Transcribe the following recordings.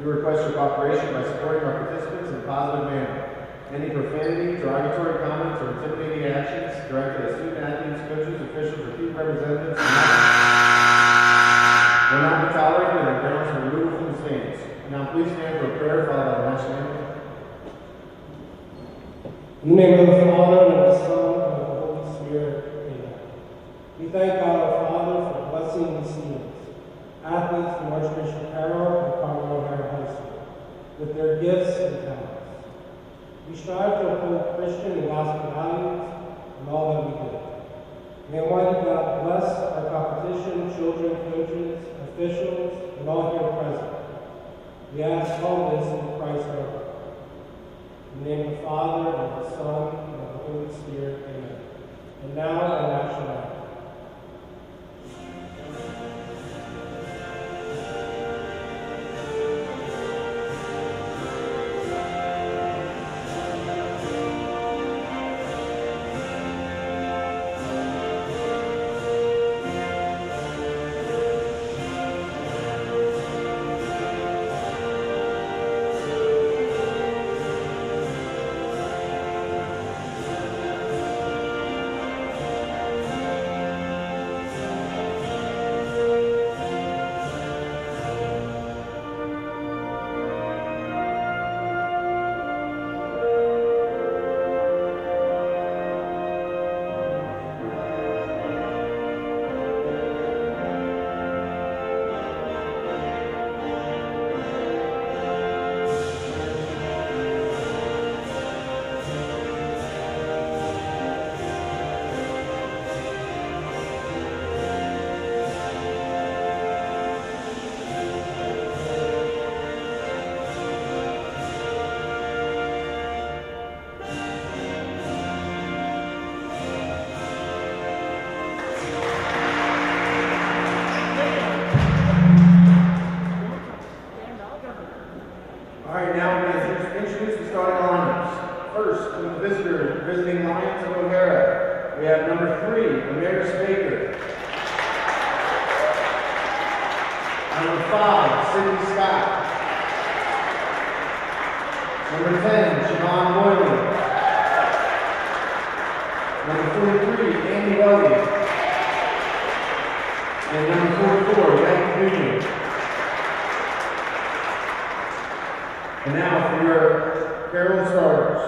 We request your cooperation by supporting our participants in a positive manner. Any profanity, derogatory comments, or intimidating actions directed at student athletes, coaches, officials, or team representatives will not be tolerated and are grounds for removal from the stands. Now please stand for a prayer followed by the national anthem. In the name of the Father, and of the Son, and of the Holy Spirit, amen. We thank God our Father for blessing these students, athletes from Archbishop Carroll and Cardinal with their gifts and talents. We strive to uphold Christian and gospel values in all that we do. May Almighty God bless our competition, children, coaches, officials, and all here present. We ask all this in Christ's name. In the name of the Father, and of the Son, and of the Holy Spirit, amen. And now, our national anthem. And now for your Carroll starters,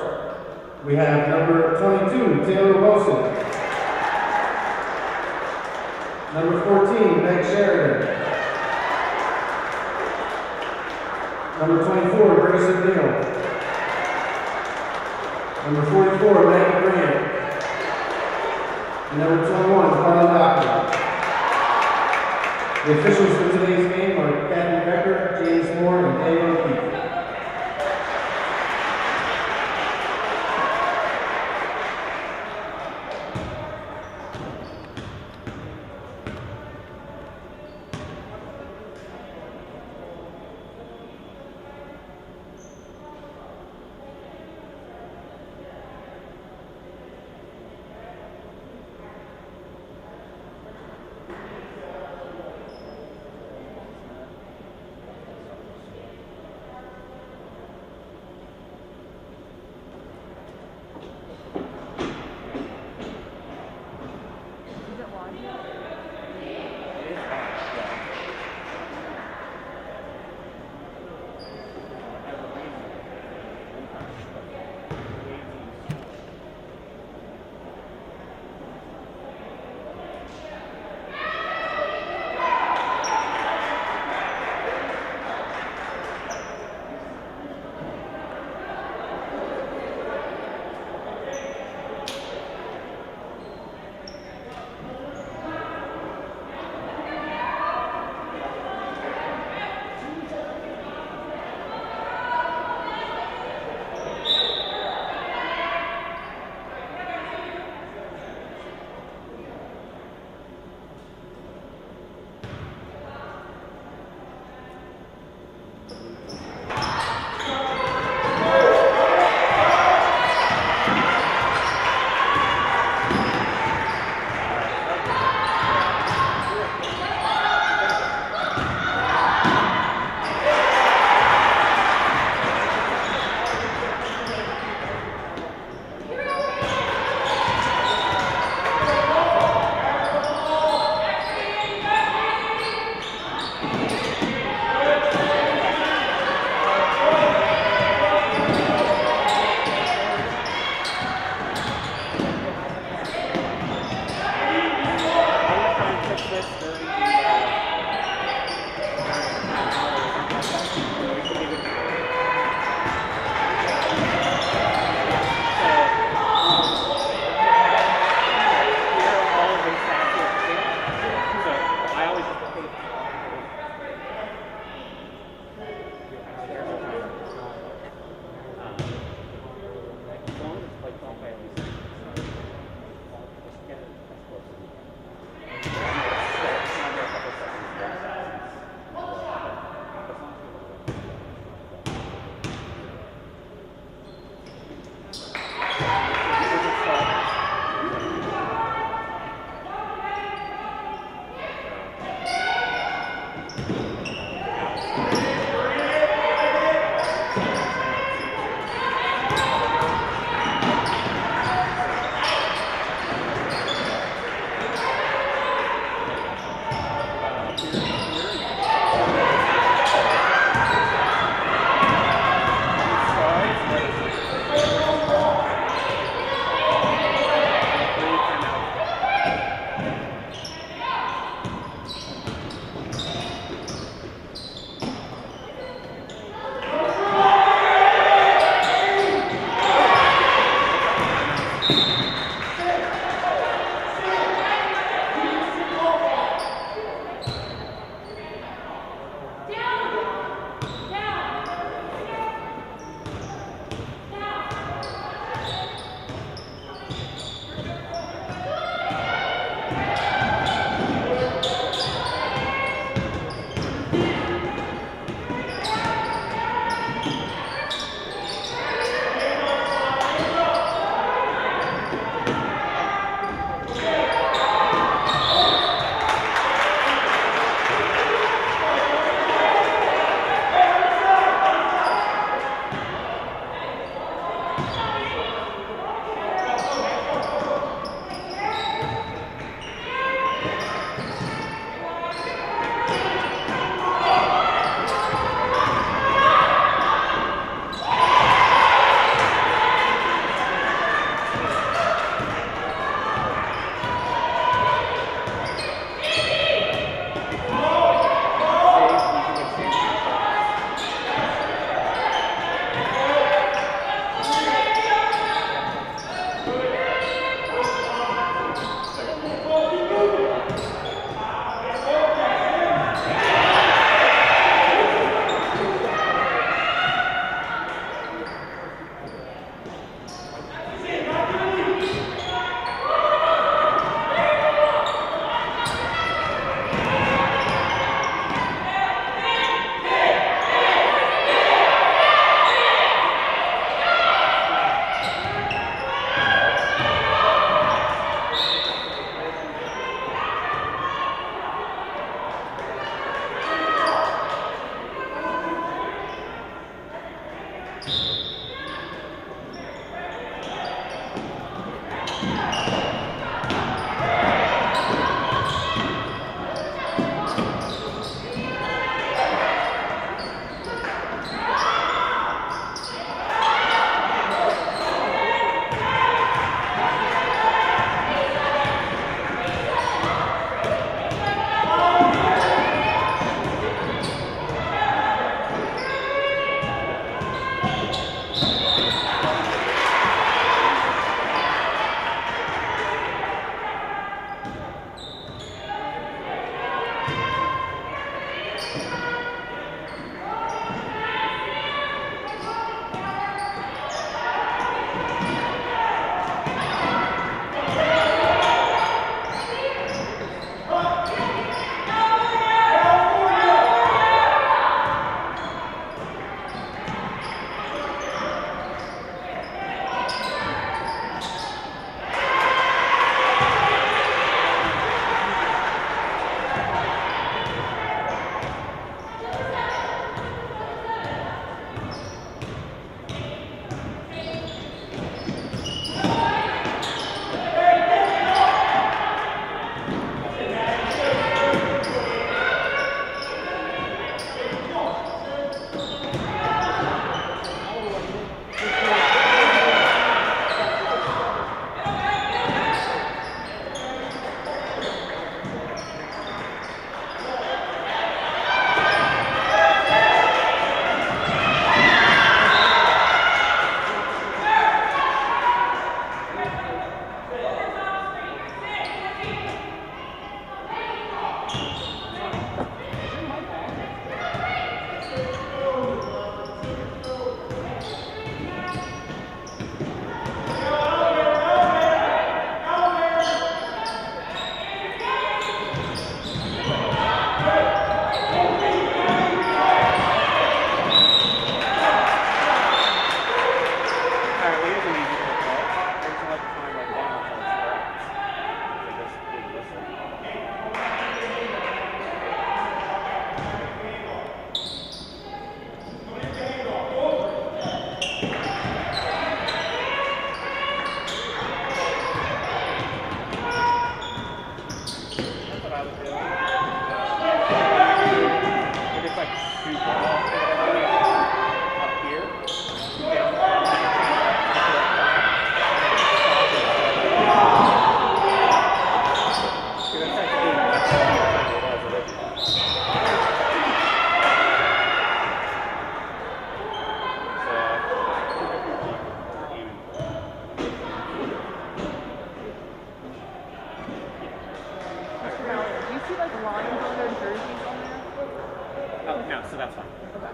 we have number 22, Taylor Wilson. Number 14, Meg Sheridan. Number 24, Grayson Neal. Number 44, Maggie Grant. And number 21, Carly Doctor. The officials for today's game are Kathy Becker, James Moore, and Dave O'Keefe.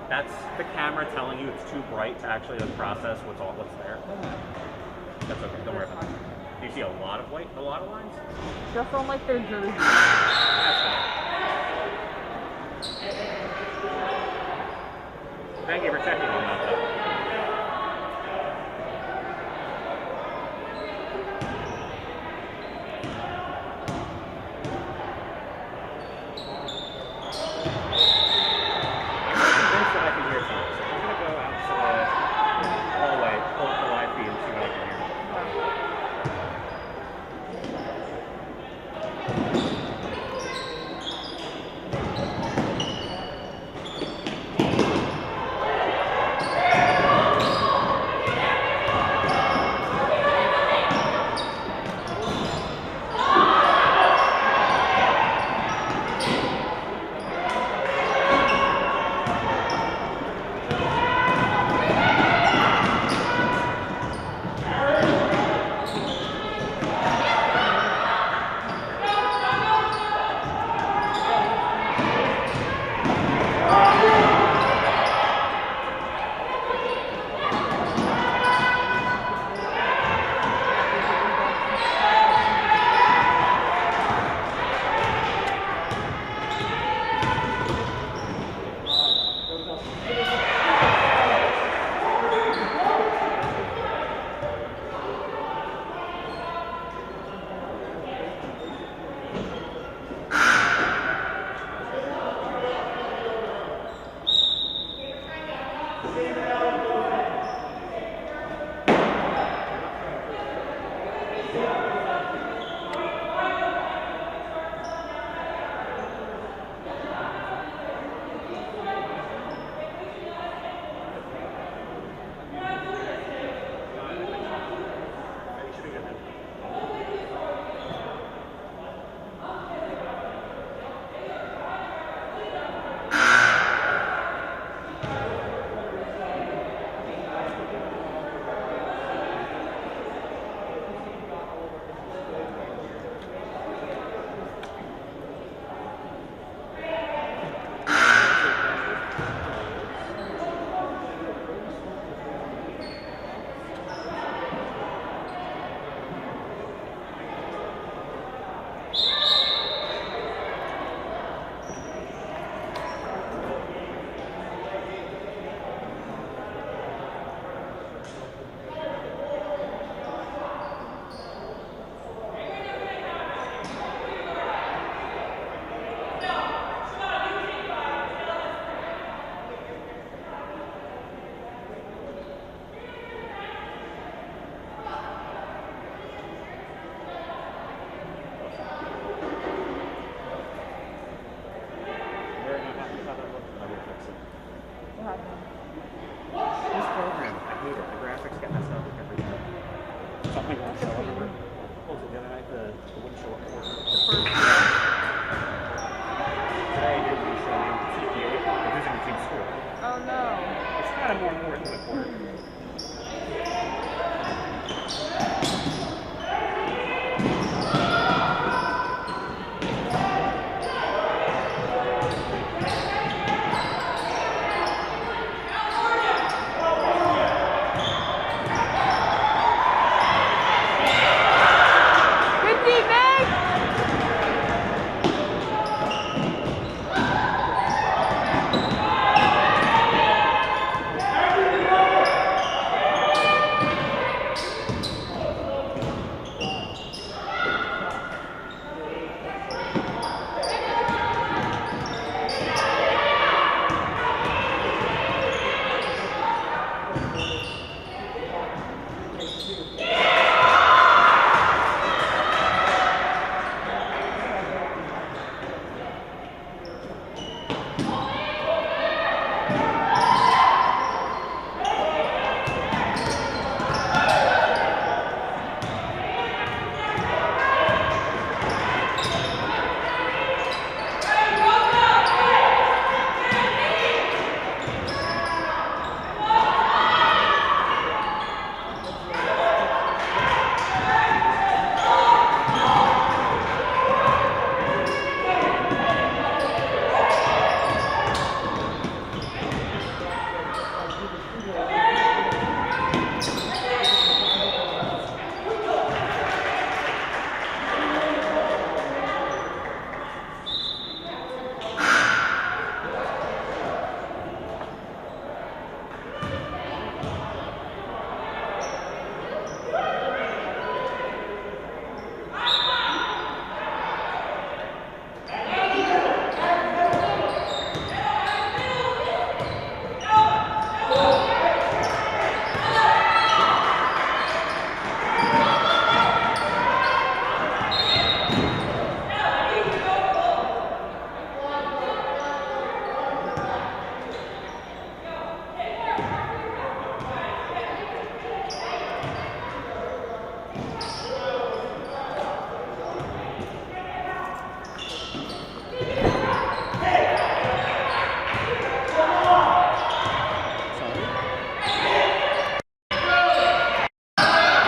That's the camera telling you it's too bright to actually process what's there. That's okay, don't worry about it. Do you see a lot of lines? Just on like their jersey. That's fine. Thank you for checking on that though. This program, I hate it. The graphics get messed up with every time. Something won't show up. Remember? What was it the other night? The wouldn't show up. Today it didn't show you TPA. They're using the team score. Oh no. It's kind of more important than the quarter. Good defense!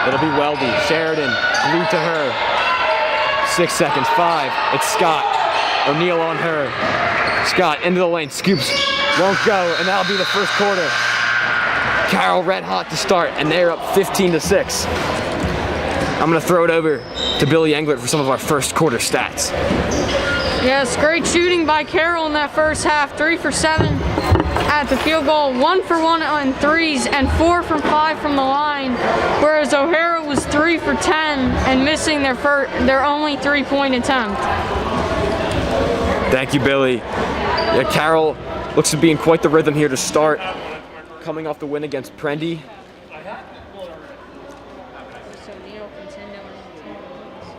It'll be Weldy. Sheridan glued to her. 6 seconds. 5. It's Scott. O'Neal on her. Scott into the lane. Scoops. Won't go. And that'll be the first quarter. Carroll red hot to start. And they're up 15-6. I'm going to throw it over to Billy Englert for some of our first quarter stats. Yes, great shooting by Carroll in that first half. 3 for 7 at the field goal, 1 for 1 on threes, and 4 from 5 from the line. Whereas O'Hara was 3 for 10 and missing their only 3-point attempt. Thank you, Billy. Yeah, Carroll looks to be in quite the rhythm here to start. Coming off the win against Prendy.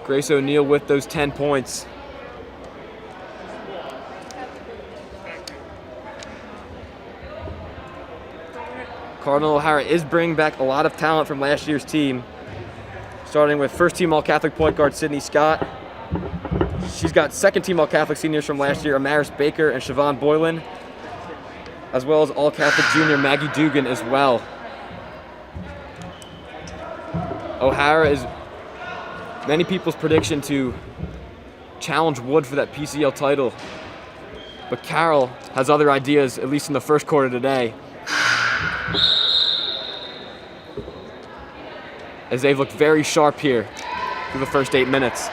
Grace O'Neal with those 10 points. Cardinal O'Hara is bringing back a lot of talent from last year's team, starting with first-team All-Catholic point guard Sydney Scott. She's got second-team All-Catholic seniors from last year, Amaris Baker and Siobhan Boylan, as well as All-Catholic junior Maggie Dugan as well. O'Hara is many people's prediction to challenge Wood for that PCL title, but Carroll has other ideas, at least in the first quarter today, as they've looked very sharp here through the first 8 minutes.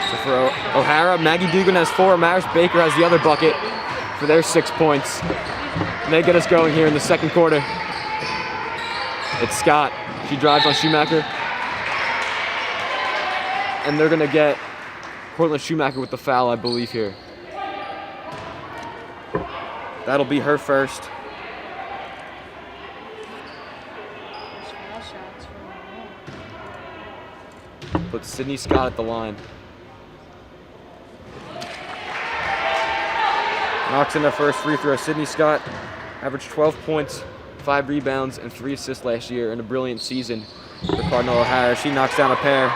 So for O'Hara, Maggie Dugan has 4, Amaris Baker has the other bucket for their 6 points. And they get us going here in the second quarter. It's Scott. She drives on Schumacher. And they're going to get Cortland Schumacher with the foul, I believe, here. That'll be her first. shots for Puts Sydney Scott at the line. Knocks in the first free throw. Sydney Scott averaged 12 points, 5 rebounds, and 3 assists last year in a brilliant season for Cardinal O'Hara. She knocks down a pair.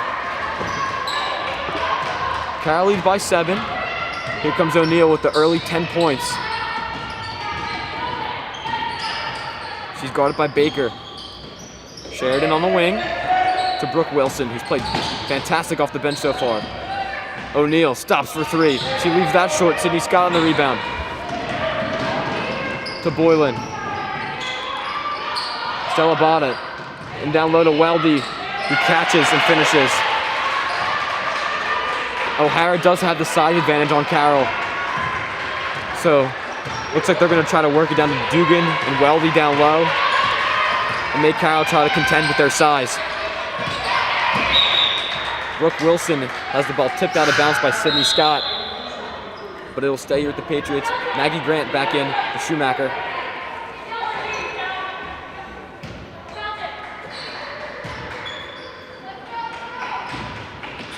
Carroll leads by 7. Here comes O'Neal with the early 10 points. She's guarded by Baker. Sheridan on the wing to Brooke Wilson, who's played fantastic off the bench so far. O'Neal stops for 3. She leaves that short. Sydney Scott on the rebound. To Boylan. Stella Bada. And down low to Weldy, who catches and finishes. O'Hara does have the size advantage on Carroll. So, looks like they're going to try to work it down to Dugan and Weldy down low and make Carroll try to contend with their size. Brooke Wilson has the ball tipped out of bounds by Sydney Scott, but it'll stay here with the Patriots. Maggie Grant back in for Schumacher.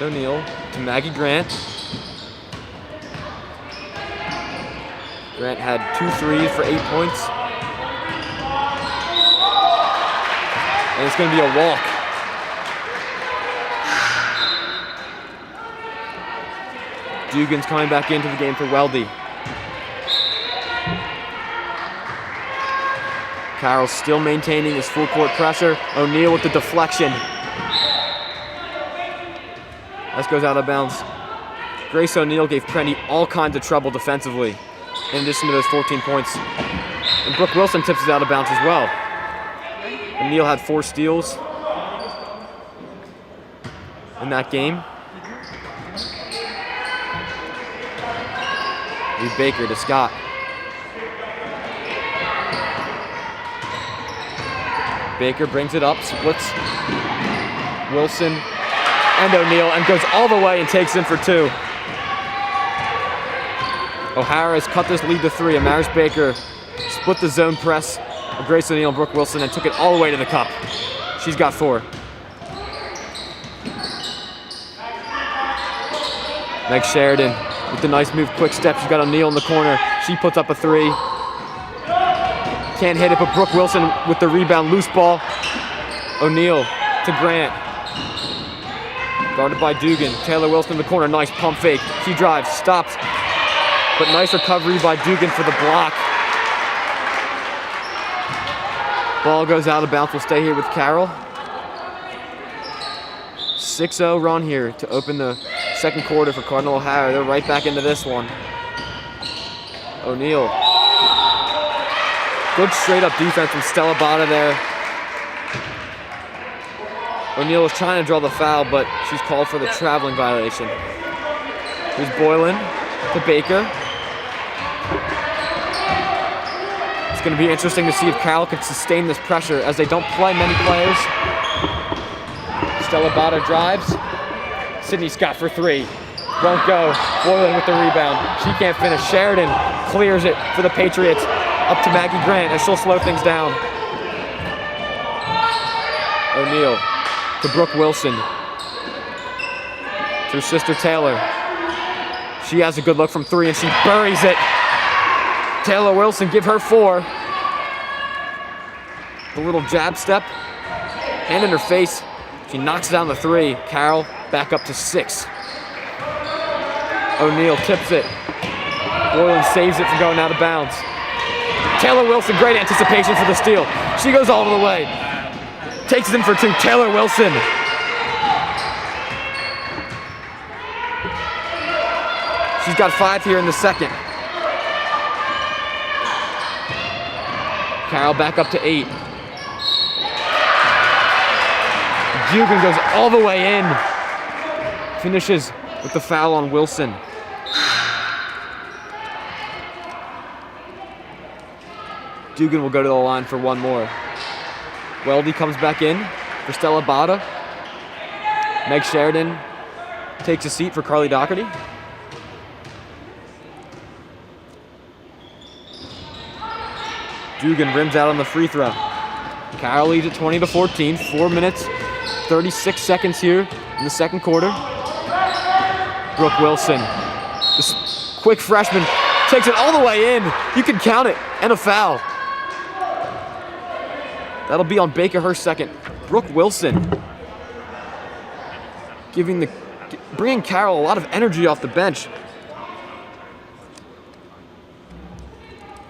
O'Neal to Maggie Grant. Grant had 2 threes for 8 points. And it's going to be a walk. Dugan's coming back into the game for Weldy. Carroll still maintaining his full court pressure. O'Neal with the deflection. This goes out of bounds. Grace O'Neal gave Prendy all kinds of trouble defensively, in addition to those 14 points. And Brooke Wilson tips it out of bounds as well. O'Neal had 4 steals in that game. Reed Baker to Scott. Baker brings it up, splits Wilson and O'Neal, and goes all the way and takes in for 2. O'Hara has cut this lead to 3. Amaris Baker split the zone press of Grace O'Neal and Brooke Wilson and took it all the way to the cup. She's got 4. Meg Sheridan with the nice move, quick step. She's got O'Neal in the corner. She puts up a 3. Can't hit it, but Brooke Wilson with the rebound, loose ball. O'Neal to Grant. Guarded by Dugan. Taylor Wilson in the corner, nice pump fake. She drives, stops, but nice recovery by Dugan for the block. Ball goes out of bounds. We'll stay here with Carroll. 6-0 run here to open the second quarter for Cardinal O'Hara. They're right back into this one. O'Neal. Good straight up defense from Stella Bada there. O'Neal was trying to draw the foul, but she's called for the traveling violation. Here's Boylan to Baker. It's going to be interesting to see if Carroll can sustain this pressure as they don't play many players. Stella Bada drives. Sydney Scott for 3. Won't go. Boylan with the rebound. She can't finish. Sheridan clears it for the Patriots. Up to Maggie Grant, and she'll slow things down. O'Neal to Brooke Wilson. To her sister Taylor. She has a good look from 3, and she buries it. Taylor Wilson, give her 4. The little jab step. Hand in her face. She knocks down the 3. Carroll back up to 6. O'Neal tips it. Boylan saves it from going out of bounds. Taylor Wilson, great anticipation for the steal. She goes all the way. Takes it in for 2. Taylor Wilson. She's got 5 here in the second. Carroll back up to 8. Dugan goes all the way in. Finishes with the foul on Wilson. Dugan will go to the line for 1 more. Weldy comes back in for Stella Bada. Meg Sheridan takes a seat for Carly Doherty. Dugan rims out on the free throw. Carroll leads at 20-14. 4 minutes, 36 seconds here in the second quarter. Brooke Wilson, this quick freshman, takes it all the way in. You can count it, and a foul. That'll be on Baker, her second. Brooke Wilson bringing Carroll a lot of energy off the bench.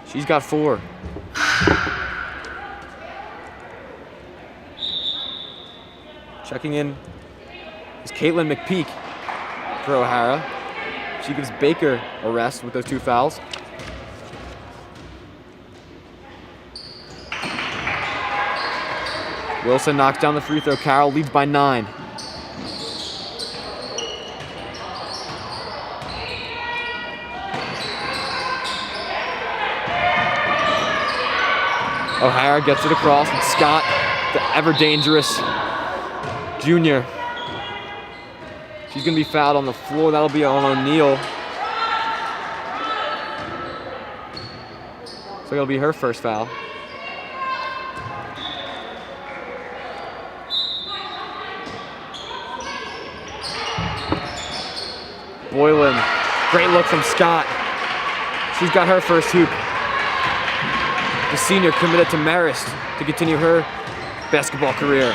She's got 4. Checking in is Caitlin McPeak for O'Hara. She gives Baker a rest with those 2 fouls. Wilson knocks down the free throw. Carroll leads by 9. O'Hara gets it across, and Scott, the ever-dangerous junior. She's going to be fouled on the floor. That'll be on O'Neal. So it'll be her first foul. Boylan, great look from Scott. She's got her first hoop. The senior committed to Marist to continue her basketball career.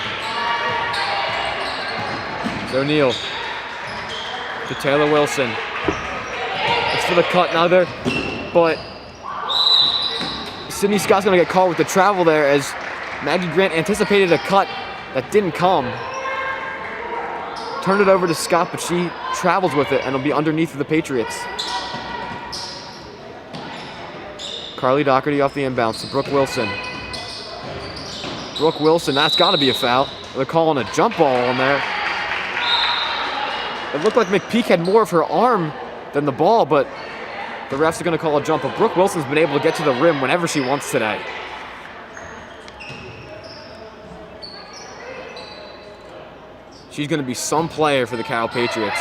So O'Neal to Taylor Wilson. It's for the cut now there, but Sydney Scott's gonna get called with the travel there as Maggie Grant anticipated a cut that didn't come. Turned it over to Scott, but she travels with it and it'll be underneath for the Patriots. Carly Doherty off the inbounds to Brooke Wilson. Brooke Wilson, that's gotta be a foul. They're calling a jump ball on there. It looked like McPeak had more of her arm than the ball, but the refs are gonna call a jump. But Brooke Wilson's been able to get to the rim whenever she wants today. She's gonna be some player for the Carroll Patriots.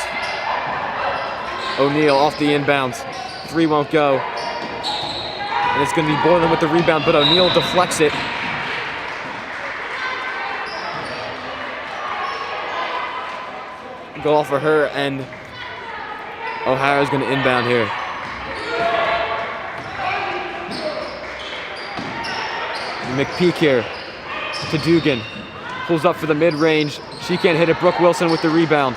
O'Neal off the inbounds. 3 won't go. And it's gonna be Boylan with the rebound, but O'Neal deflects it. Go off for her, and O'Hara's gonna inbound here. McPeak here to Dugan. Pulls up for the mid-range. She can't hit it. Brooke Wilson with the rebound.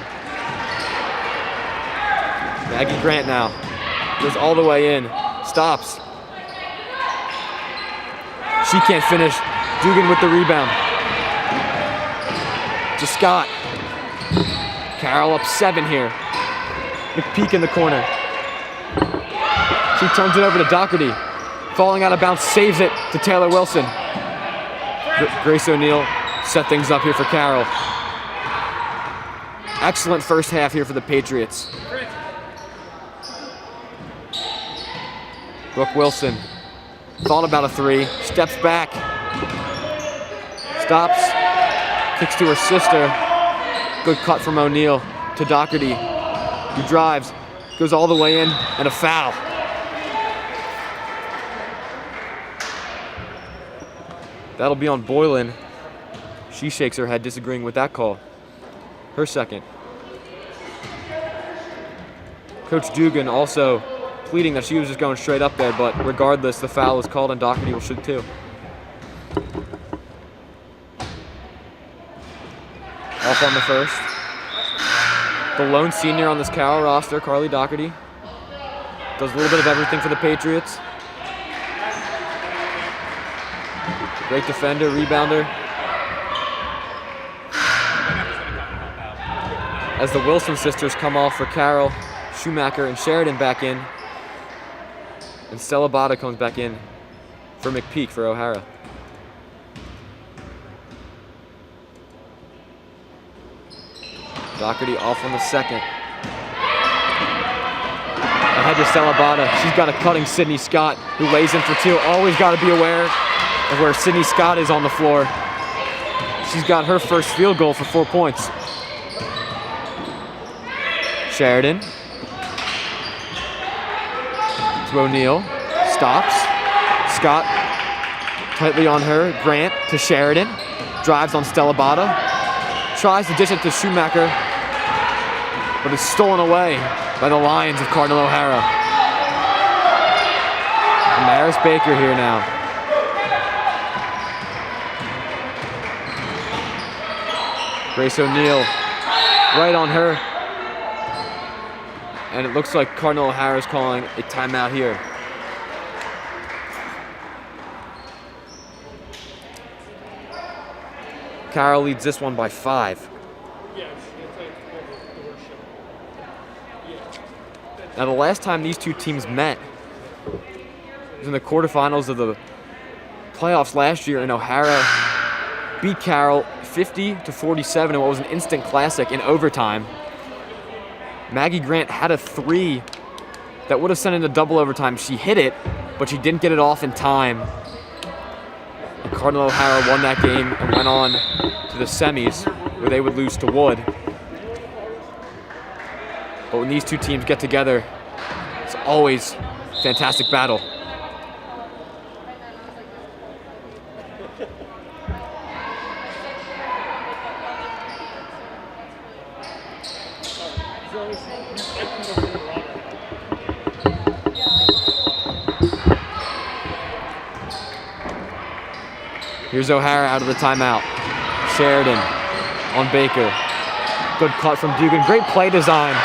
Maggie Grant now. Goes all the way in. Stops. She can't finish. Dugan with the rebound. To Scott. Carroll up 7 here. McPeak in the corner. She turns it over to Doherty. Falling out of bounds, saves it to Taylor Wilson. Grace O'Neal set things up here for Carroll. Excellent first half here for the Patriots. Brooke Wilson thought about a 3, steps back, stops, kicks to her sister. Good cut from O'Neal to Doherty, who drives, goes all the way in, and a foul. That'll be on Boylan. She shakes her head, disagreeing with that call. Her second. Coach Dugan also pleading that she was just going straight up there, but regardless, the foul is called and Doherty will shoot 2. Off on the first. The lone senior on this Carroll roster, Carly Doherty, does a little bit of everything for the Patriots. Great defender, rebounder. As the Wilson sisters come off for Carroll, Schumacher and Sheridan back in. And Stella Bada comes back in for McPeak for O'Hara. Doherty off on the second. Ahead to Stella Bada. She's got a cutting Sydney Scott, who lays in for 2. Always got to be aware of where Sydney Scott is on the floor. She's got her first field goal for 4 points. Sheridan. To O'Neal. Stops. Scott tightly on her. Grant to Sheridan. Drives on Stella Bada. Tries to dish it to Schumacher, but is stolen away by the Lions of Cardinal O'Hara. Maris Baker here now. Grace O'Neal right on her. And it looks like Cardinal O'Hara is calling a timeout here. Carroll leads this one by 5. Now the last time these two teams met was in the quarterfinals of the playoffs last year, and O'Hara beat Carroll 50-47 in what was an instant classic in overtime. Maggie Grant had a 3 that would have sent into double overtime. She hit it, but she didn't get it off in time. And Cardinal O'Hara won that game and went on to the semis, where they would lose to Wood. But when these two teams get together, it's always a fantastic battle. Here's O'Hara out of the timeout. Sheridan on Baker. Good cut from Dugan. Great play design.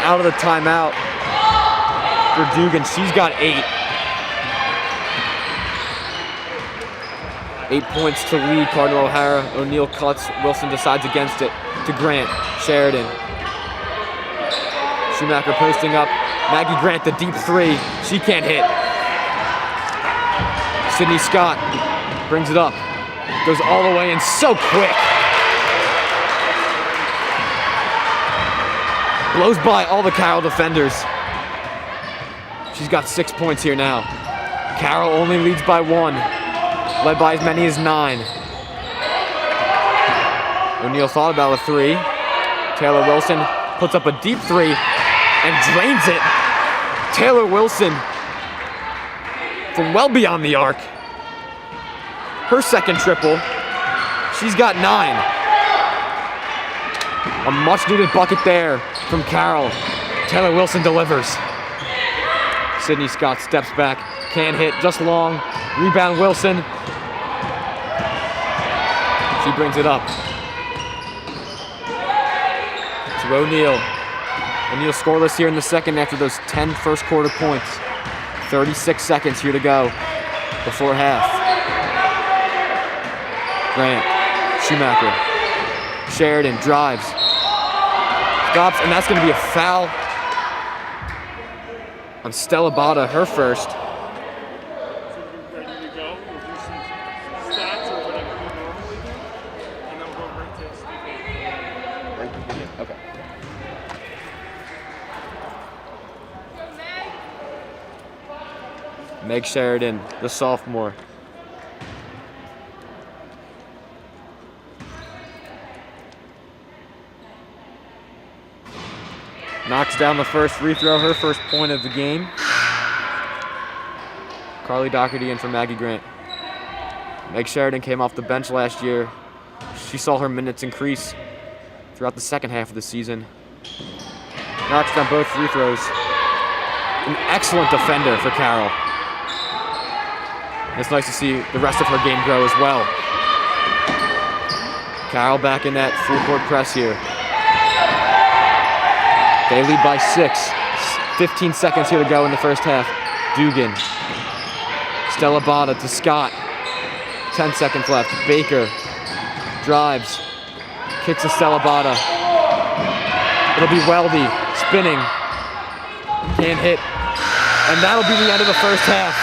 Out of the timeout for Dugan. She's got 8. 8 points to lead Cardinal O'Hara. O'Neal cuts. Wilson decides against it to Grant. Sheridan. Schumacher posting up. Maggie Grant, the deep 3. She can't hit. Sydney Scott brings it up. Goes all the way in so quick. Blows by all the Carroll defenders. She's got 6 points here now. Carroll only leads by 1. Led by as many as 9. O'Neal thought about a 3. Taylor Wilson puts up a deep 3 and drains it. Taylor Wilson from well beyond the arc. Her second triple. She's got 9. A much needed bucket there from Carroll. Taylor Wilson delivers. Sydney Scott steps back. Can't hit, just long. Rebound Wilson. She brings it up to O'Neal. O'Neal scoreless here in the second after those 10 first quarter points. 36 seconds here to go before half. Grant, Schumacher, Sheridan drives, stops, and that's going to be a foul on Stella Bada, her first. Ready to go? We'll do some stats or whatever we normally do, and then we'll go right to Steve. Okay. Meg Sheridan, the sophomore. Knocks down the first free throw, her first point of the game. Carly Doherty in for Maggie Grant. Meg Sheridan came off the bench last year. She saw her minutes increase throughout the second half of the season. Knocks down both free throws. An excellent defender for Carroll. It's nice to see the rest of her game grow as well. Carroll back in that full court press here. They lead by 6. 15 seconds here to go in the first half. Dugan. Stella Bada to Scott. 10 seconds left. Baker drives. Kicks to Stella Bada. It'll be Weldy spinning. Can't hit. And that'll be the end of the first half.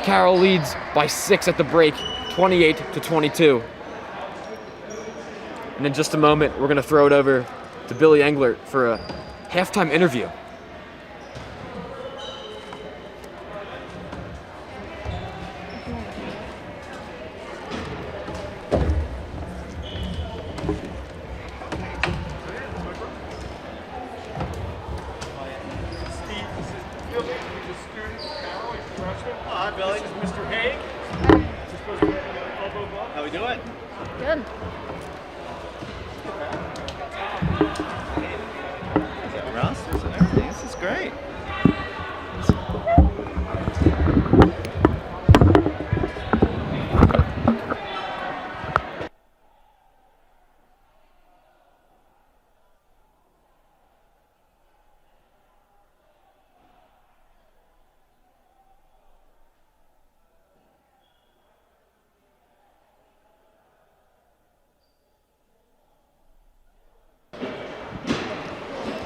Carroll leads by 6 at the break, 28-22. And in just a moment, we're going to throw it over to Billy Englert for a halftime interview. Steve, this is Billy. He's a student at Carroll. He's a freshman. How we doing? Good. Rosters and everything. This is great.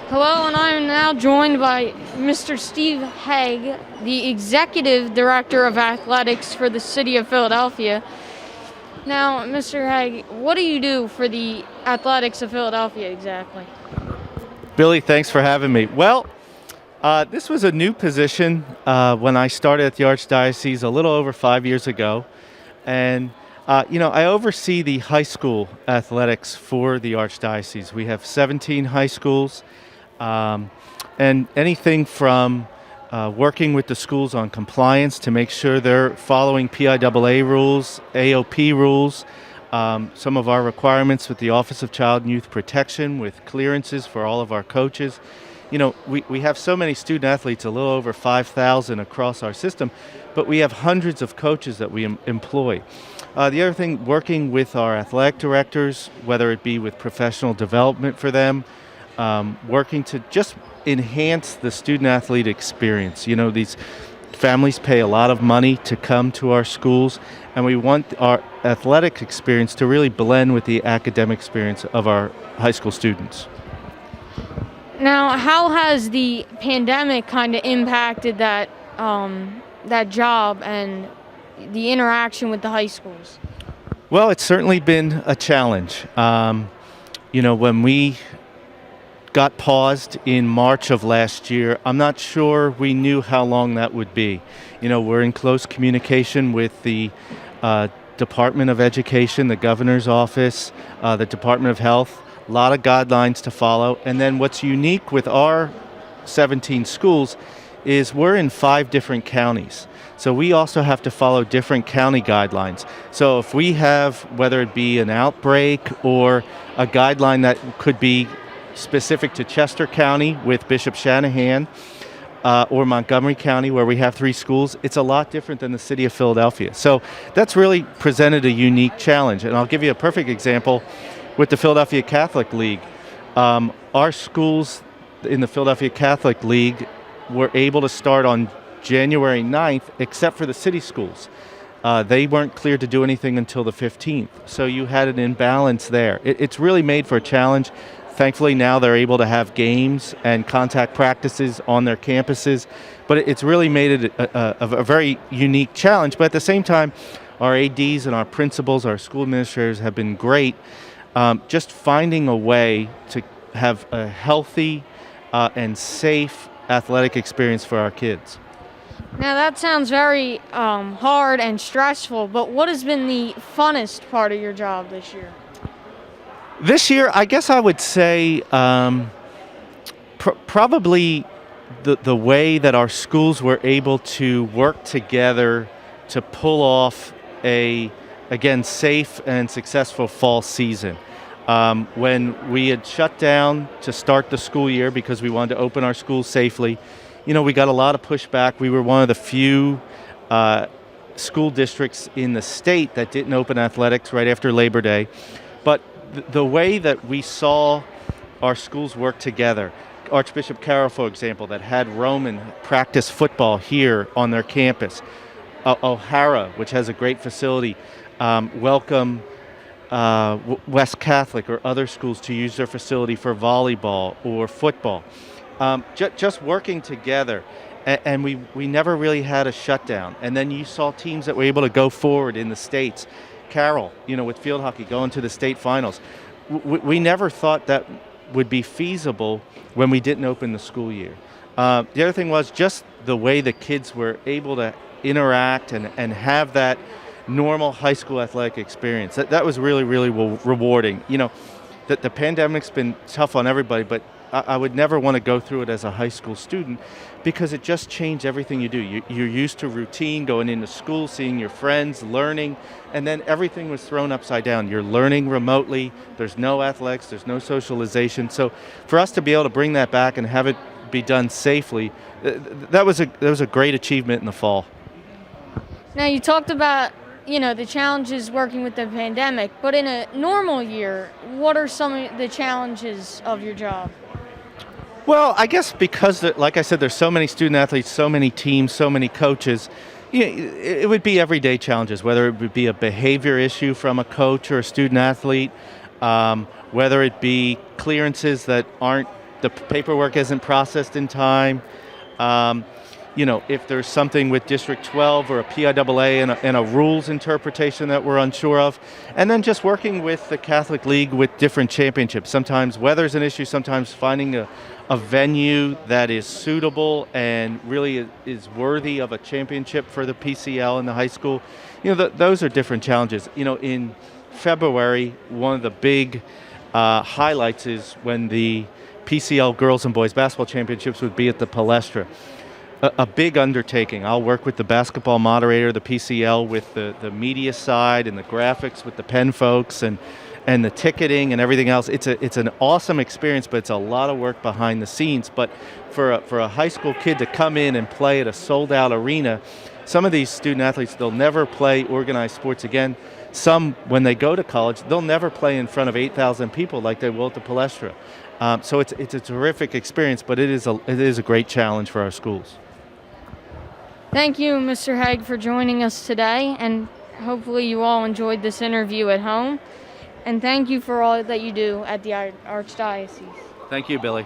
Hello, and I am now joined by Mr. Steve Haig, the Executive Director of Athletics for the City of Philadelphia. Now, Mr. Haig, what do you do for the Athletics of Philadelphia exactly? Billy, thanks for having me. Well, this was a new position when I started at the Archdiocese a little over 5 years ago. And, I oversee the high school athletics for the Archdiocese. We have 17 high schools. And anything from working with the schools on compliance to make sure they're following PIAA rules, AOP rules, some of our requirements with the Office of Child and Youth Protection with clearances for all of our coaches. We have so many student athletes, a little over 5,000 across our system, but we have hundreds of coaches that we employ. The other thing, working with our athletic directors, whether it be with professional development for them, working to just enhance the student-athlete experience. These families pay a lot of money to come to our schools, and we want our athletic experience to really blend with the academic experience of our high school students. Now, how has the pandemic kind of impacted that job and the interaction with the high schools? Well, it's certainly been a challenge. When we got paused in March of last year, I'm not sure we knew how long that would be. We're in close communication with the Department of Education, the Governor's Office, the Department of Health, a lot of guidelines to follow. And then what's unique with our 17 schools is we're in 5 different counties. So we also have to follow different county guidelines. So if we have, whether it be an outbreak or a guideline that could be specific to Chester County with Bishop Shanahan, or Montgomery County where we have 3 schools, it's a lot different than the city of Philadelphia. So that's really presented a unique challenge. And I'll give you a perfect example with the Philadelphia Catholic League. Our schools in the Philadelphia Catholic League were able to start on January 9th, except for the city schools. They weren't cleared to do anything until the 15th. So you had an imbalance there. It's really made for a challenge. Thankfully, now they're able to have games and contact practices on their campuses, but it's really made it a very unique challenge. But at the same time, our ADs and our principals, our school administrators have been great, just finding a way to have a healthy and safe athletic experience for our kids. Now, that sounds very hard and stressful, but what has been the funnest part of your job this year? This year, I guess I would say probably the way that our schools were able to work together to pull off a, again, safe and successful fall season. When we had shut down to start the school year because we wanted to open our schools safely, we got a lot of pushback. We were one of the few school districts in the state that didn't open athletics right after Labor Day. But the way that we saw our schools work together, Archbishop Carroll, for example, that had Roman practice football here on their campus. O'Hara, which has a great facility, welcome West Catholic or other schools to use their facility for volleyball or football. Just working together, and we never really had a shutdown. And then you saw teams that were able to go forward in the states. Carroll, with field hockey going to the state finals. We never thought that would be feasible when we didn't open the school year. The other thing was just the way the kids were able to interact and have that normal high school athletic experience. That was really, really rewarding. The pandemic's been tough on everybody, but I would never want to go through it as a high school student because it just changed everything you do. You're used to routine, going into school, seeing your friends, learning, and then everything was thrown upside down. You're learning remotely. There's no athletics. There's no socialization. So for us to be able to bring that back and have it be done safely, that was a great achievement in the fall. Now, you talked about, the challenges working with the pandemic, but in a normal year, what are some of the challenges of your job? Well, I guess because, like I said, there's so many student athletes, so many teams, so many coaches, it would be everyday challenges, whether it would be a behavior issue from a coach or a student athlete, whether it be clearances that the paperwork isn't processed in time, if there's something with District 12 or a PIAA and a rules interpretation that we're unsure of, and then just working with the Catholic League with different championships. Sometimes weather's an issue, sometimes finding a venue that is suitable and really is worthy of a championship for the PCL in the high school. Those are different challenges. In February, one of the big highlights is when the PCL girls and boys basketball championships would be at the Palestra. A big undertaking. I'll work with the basketball moderator, the PCL, with the media side and the graphics with the Penn folks and the ticketing and everything else. It's an awesome experience, but it's a lot of work behind the scenes. But for a high school kid to come in and play at a sold-out arena, some of these student athletes, they'll never play organized sports again. Some, when they go to college, they'll never play in front of 8,000 people like they will at the Palestra. So it's a terrific experience, but it is a great challenge for our schools. Thank you, Mr. Haig, for joining us today, and hopefully you all enjoyed this interview at home. And thank you for all that you do at the Archdiocese. Thank you, Billy.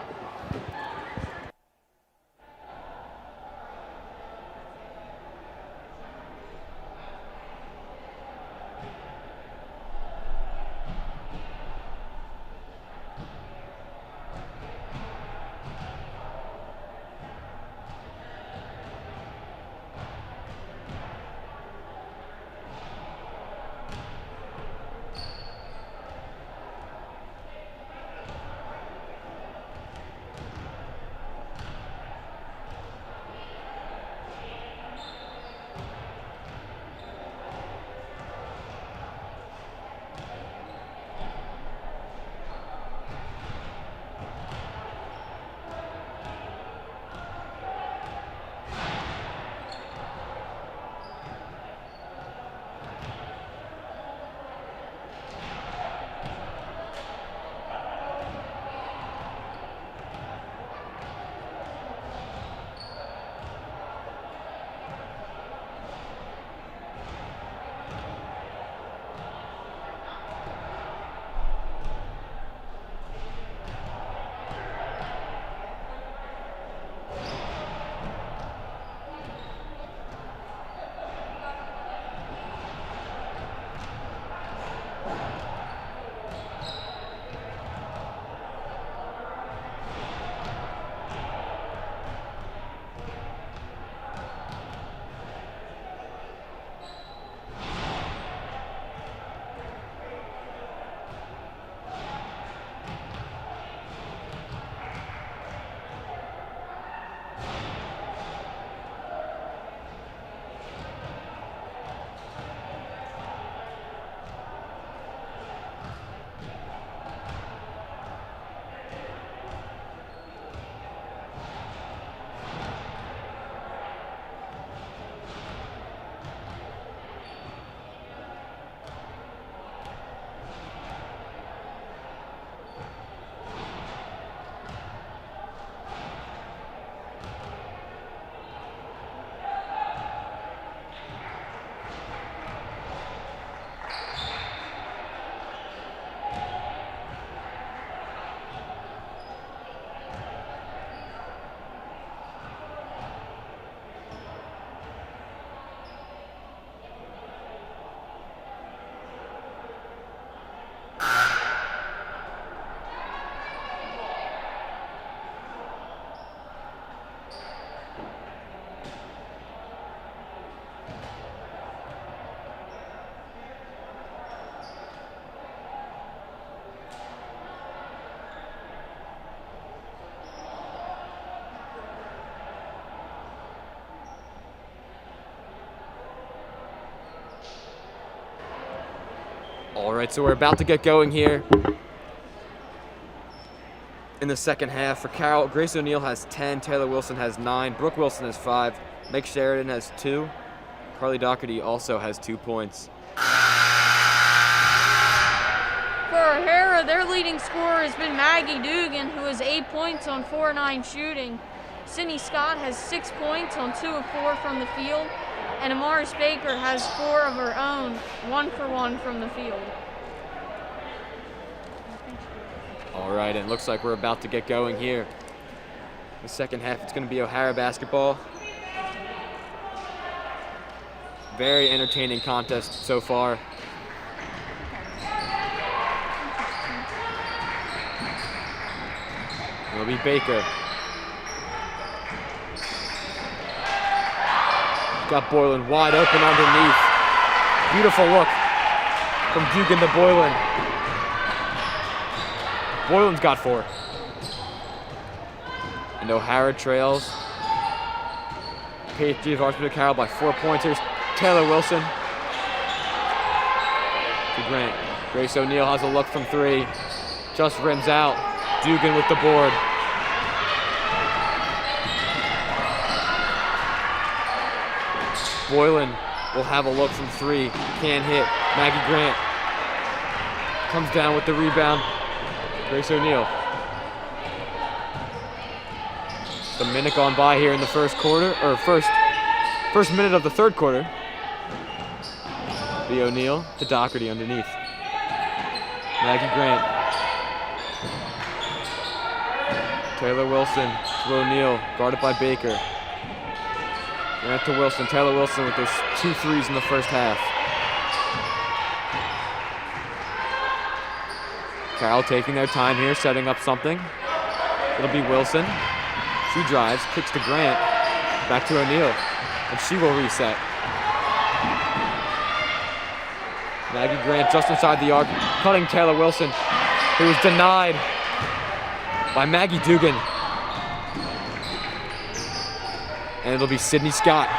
All right, so we're about to get going here in the second half. For Carroll, Grace O'Neill has 10, Taylor Wilson has 9, Brooke Wilson has 5, Meg Sheridan has 2, Carly Doherty also has 2 points. For O'Hara, their leading scorer has been Maggie Dugan, who has 8 points on 4-9 shooting. Sydney Scott has 6 points on 2 of 4 from the field. And Amaris Baker has 4 of her own, 1 for 1 from the field. All right, and it looks like we're about to get going here. The second half, it's going to be O'Hara basketball. Very entertaining contest so far. It'll be Baker. Got Boylan wide open underneath. Beautiful look from Dugan to Boylan. Boylan's got 4. And O'Hara trails. Patriots Archbishop Carroll by 4 points. Here's Taylor Wilson to Grant. Grace O'Neill has a look from 3. Just rims out. Dugan with the board. Boylan will have a look from 3. Can't hit. Maggie Grant comes down with the rebound. Grace O'Neill. The minute gone by here in the first quarter, or first minute of the third quarter. The O'Neill to Doherty underneath. Maggie Grant. Taylor Wilson to O'Neill, guarded by Baker. Grant to Wilson. Taylor Wilson with those 2 threes in the first half. Carroll taking their time here, setting up something. It'll be Wilson. She drives, kicks to Grant. Back to O'Neill. And she will reset. Maggie Grant just inside the arc, cutting Taylor Wilson, who was denied by Maggie Dugan. And it'll be Sydney Scott.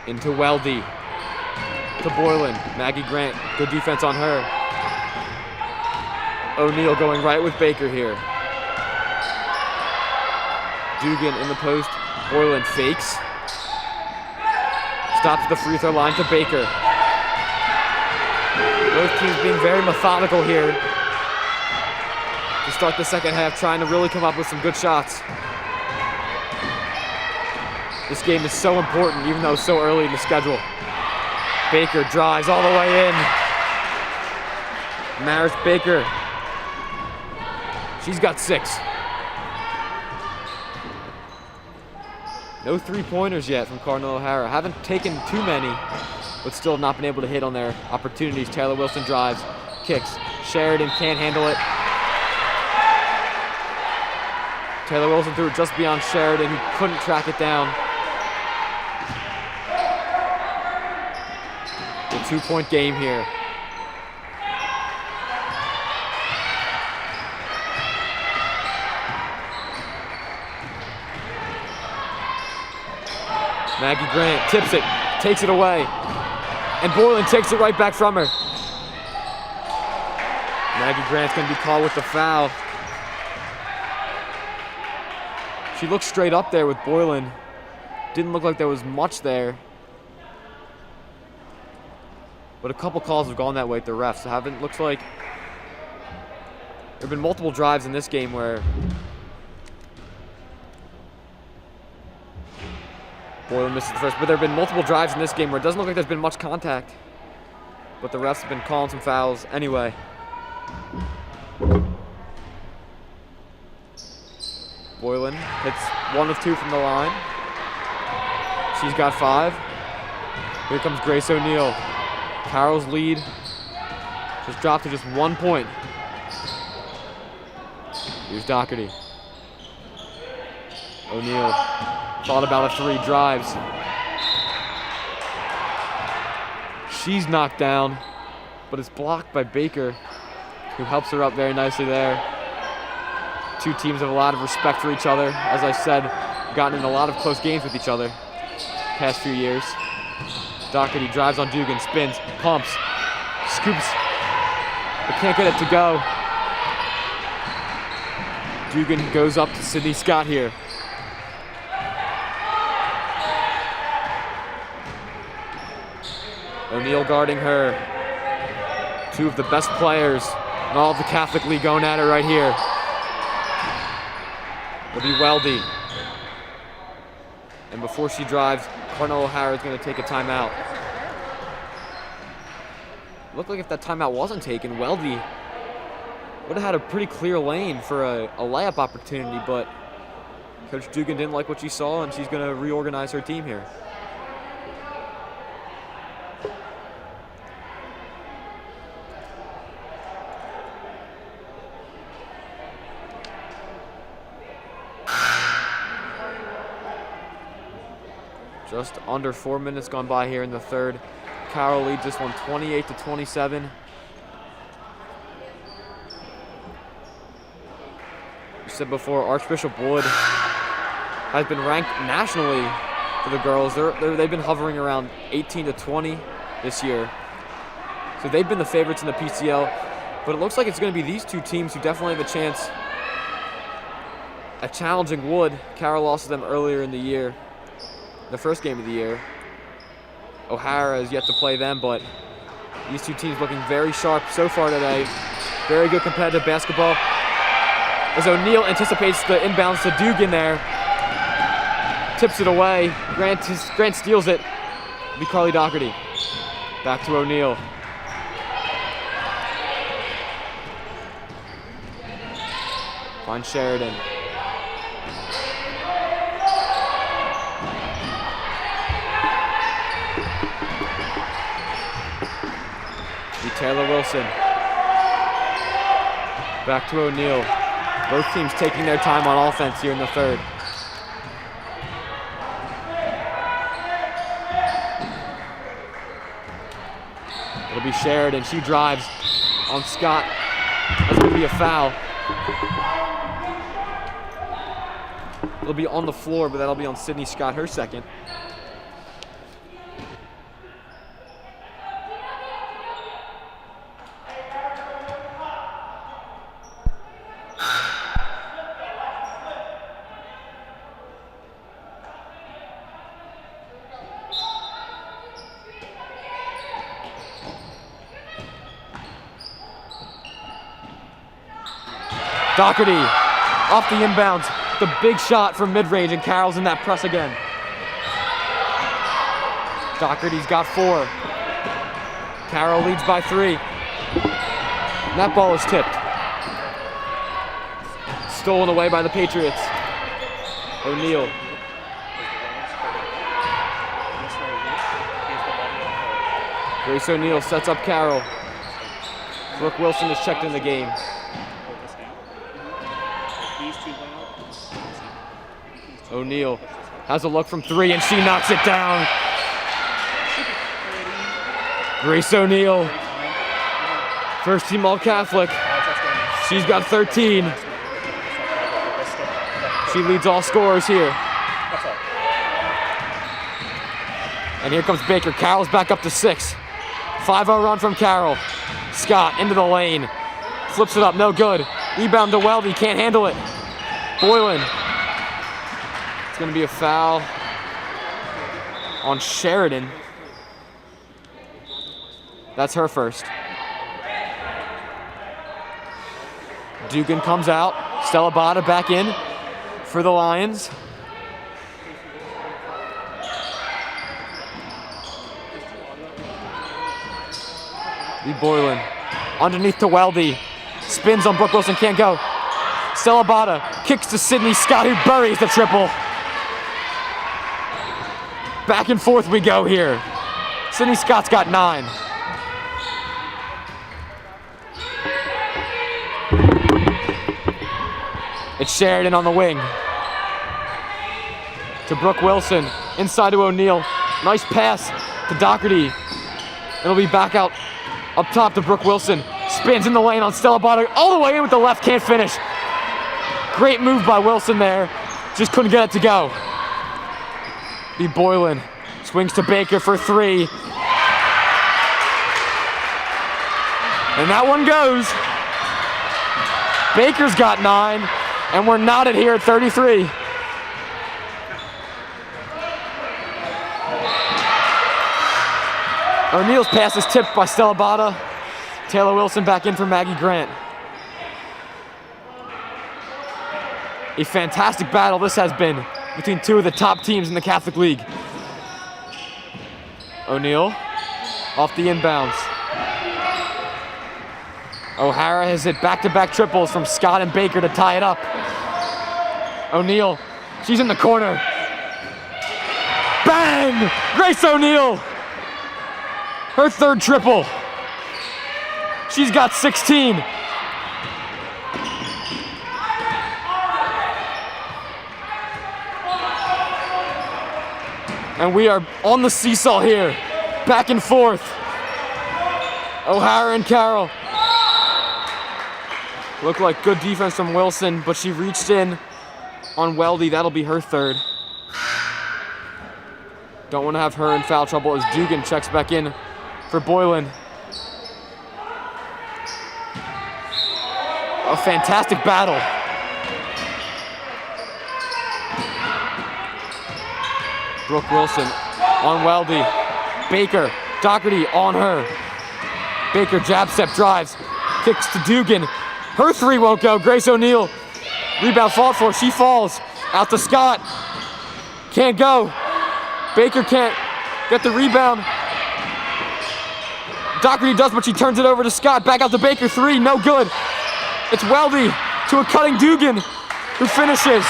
Into Weldy. To Boylan. Maggie Grant. Good defense on her. O'Neill going right with Baker here. Dugan in the post. Boylan fakes. Stops the free throw line to Baker. Both teams being very methodical here to start the second half, trying to really come up with some good shots. This game is so important, even though it's so early in the schedule. Baker drives all the way in. Maris Baker. She's got 6. No 3-pointers yet from Cardinal O'Hara. Haven't taken too many, but still have not been able to hit on their opportunities. Taylor Wilson drives, kicks. Sheridan can't handle it. Taylor Wilson threw it just beyond Sheridan, who couldn't track it down. A 2-point game here. Maggie Grant tips it, takes it away, and Boylan takes it right back from her. Maggie Grant's gonna be called with the foul. She looked straight up there with Boylan. Didn't look like there was much there. But a couple calls have gone that way at the refs. Looks like there have been multiple drives in this game where Boylan misses the first, but there have been multiple drives in this game where it doesn't look like there's been much contact. But the refs have been calling some fouls anyway. Boylan hits 1 of 2 from the line. She's got 5. Here comes Grace O'Neill. Carroll's lead just dropped to just 1 point. Here's Doherty. O'Neill thought about a 3, drives. She's knocked down, but it's blocked by Baker, who helps her up very nicely there. Two teams have a lot of respect for each other. As I said, gotten in a lot of close games with each other past few years. Doherty drives on Dugan, spins, pumps, scoops, but can't get it to go. Dugan goes up to Sydney Scott here. O'Neal guarding her. Two of the best players in all of the Catholic League going at it right here. It'll be Weldy. And before she drives, Cardinal O'Hara is going to take a timeout. Looked like if that timeout wasn't taken, Weldy would have had a pretty clear lane for a layup opportunity, but Coach Dugan didn't like what she saw, and she's going to reorganize her team here. Just under 4 minutes gone by here in the third. Carroll leads this one 28-27. We said before, Archbishop Wood has been ranked nationally for the girls. They've been hovering around 18-20 this year. So they've been the favorites in the PCL. But it looks like it's going to be these two teams who definitely have a chance at challenging Wood. Carroll lost to them earlier in the year, the first game of the year. O'Hara has yet to play them, but these two teams looking very sharp so far today. Very good competitive basketball. As O'Neal anticipates the inbounds to Dugan there. Tips it away. Grant steals it. It'll be Carly Doherty. Back to O'Neal. Finds Sheridan. Taylor Wilson. Back to O'Neal. Both teams taking their time on offense here in the third. It'll be Sheridan. She drives on Scott. That's going to be a foul. It'll be on the floor, but that'll be on Sydney Scott, her second. Doherty off the inbounds, the big shot from mid-range, and Carroll's in that press again. Doherty's got 4. Carroll leads by 3. And that ball is tipped. Stolen away by the Patriots. O'Neal. Grace O'Neal sets up Carroll. Brooke Wilson is checked in the game. O'Neal has a look from 3 and she knocks it down. Grace O'Neal, first team All-Catholic. She's got 13. She leads all scorers here. And here comes Baker. Carroll's back up to 6. 5-0 run from Carroll. Scott into the lane. Flips it up, no good. Rebound to Weldy, can't handle it. Boylan. It's going to be a foul on Sheridan. That's her first. Dugan comes out. Stella Bada back in for the Lions. Lee Boylan underneath to Weldy. Spins on Brooke Wilson, can't go. Stella Bada kicks to Sydney Scott, who buries the triple. Back and forth we go here. Sydney Scott's got 9. It's Sheridan on the wing. To Brooke Wilson, inside to O'Neal. Nice pass to Doherty. It'll be back out up top to Brooke Wilson. Spins in the lane on Stella Bada, all the way in with the left, can't finish. Great move by Wilson there. Just couldn't get it to go. B. Boylan swings to Baker for 3. And that one goes. Baker's got 9, and we're knotted here at 33. O'Neal's pass is tipped by Stella Bata. Taylor Wilson back in for Maggie Grant. A fantastic battle this has been between two of the top teams in the Catholic League. O'Neal off the inbounds. O'Hara has hit back-to-back triples from Scott and Baker to tie it up. O'Neal, she's in the corner. Bang! Grace O'Neal! Her third triple. She's got 16. And we are on the seesaw here, back and forth. O'Hara and Carroll. Looked like good defense from Wilson, but she reached in on Weldy. That'll be her third. Don't want to have her in foul trouble as Dugan checks back in for Boylan. A fantastic battle. Brooke Wilson on Weldy. Baker, Doherty on her. Baker jab step drives, kicks to Dugan. Her 3 won't go. Grace O'Neal, rebound fought for. She falls out to Scott. Can't go. Baker can't get the rebound. Doherty does, but she turns it over to Scott. Back out to Baker. 3, no good. It's Weldy to a cutting Dugan, who finishes.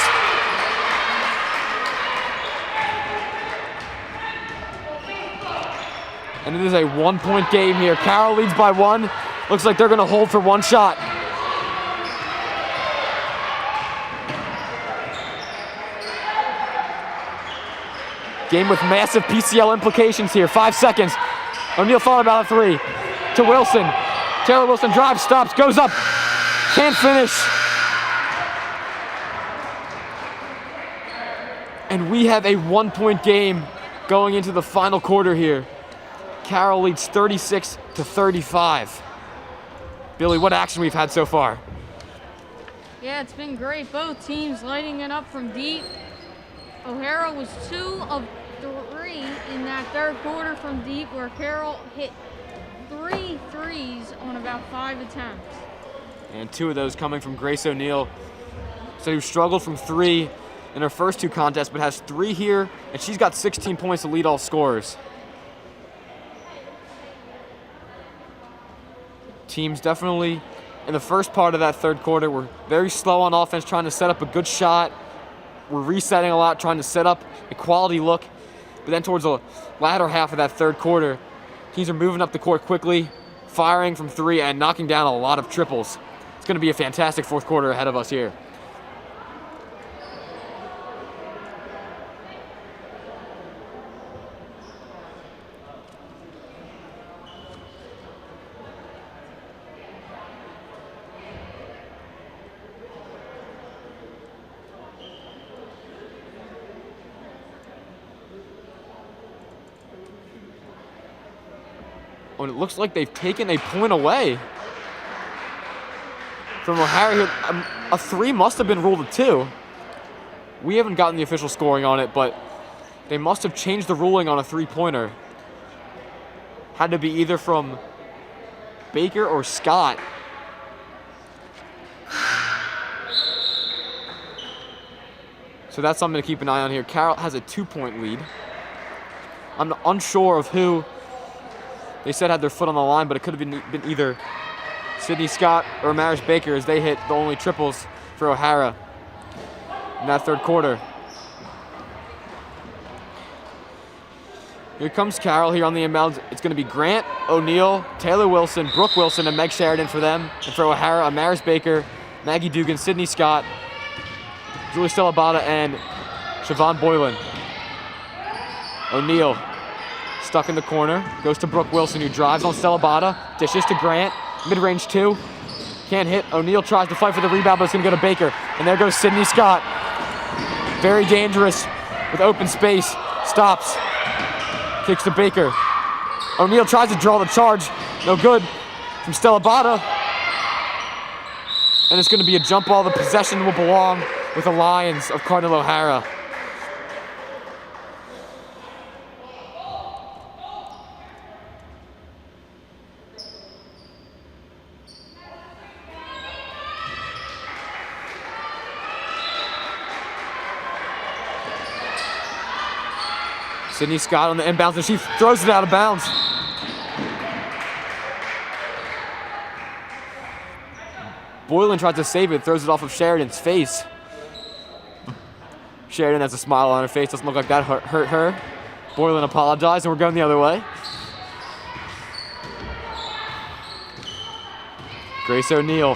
And it is a 1-point game here. Carroll leads by 1. Looks like they're going to hold for 1 shot. Game with massive PCL implications here. 5 seconds. O'Neal thought about a 3. To Wilson. Taylor Wilson drives, stops, goes up. Can't finish. And we have a 1-point game going into the final quarter here. Carroll leads 36-35. Billy, what action we've had so far? Yeah, it's been great. Both teams lighting it up from deep. O'Hara was 2 of 3 in that third quarter from deep, where Carroll hit 3 threes on about 5 attempts. And 2 of those coming from Grace O'Neal, who struggled from 3 in her first 2 contests, but has 3 here, and she's got 16 points to lead all scorers. Teams definitely, in the first part of that third quarter, were very slow on offense, trying to set up a good shot. We're resetting a lot, trying to set up a quality look. But then towards the latter half of that third quarter, teams are moving up the court quickly, firing from 3 and knocking down a lot of triples. It's going to be a fantastic fourth quarter ahead of us here. Oh, and it looks like they've taken a point away from O'Hara here. A 3 must have been ruled a 2. We haven't gotten the official scoring on it, but they must have changed the ruling on a 3-pointer. Had to be either from Baker or Scott. So that's something to keep an eye on here. Carroll has a 2-point lead. I'm unsure of who they said had their foot on the line, but it could have been either Sydney Scott or Maris Baker, as they hit the only triples for O'Hara in that third quarter. Here comes Carroll here on the inbounds. It's going to be Grant, O'Neal, Taylor Wilson, Brooke Wilson, and Meg Sheridan for them. And for O'Hara, Maris Baker, Maggie Dugan, Sydney Scott, Julie Stelabata, and Siobhan Boylan. O'Neal stuck in the corner, goes to Brooke Wilson, who drives on Stelabata, dishes to Grant, mid-range 2, can't hit. O'Neal tries to fight for the rebound, but it's going to go to Baker, and there goes Sydney Scott. Very dangerous with open space. Stops. Kicks to Baker. O'Neal tries to draw the charge. No good from Stella Bada. And it's going to be a jump ball. The possession will belong with the Lions of Cardinal O'Hara. Sydney Scott on the inbounds, and she throws it out of bounds. Boylan tries to save it, throws it off of Sheridan's face. Sheridan has a smile on her face, doesn't look like that hurt her. Boylan apologized, and we're going the other way. Grace O'Neal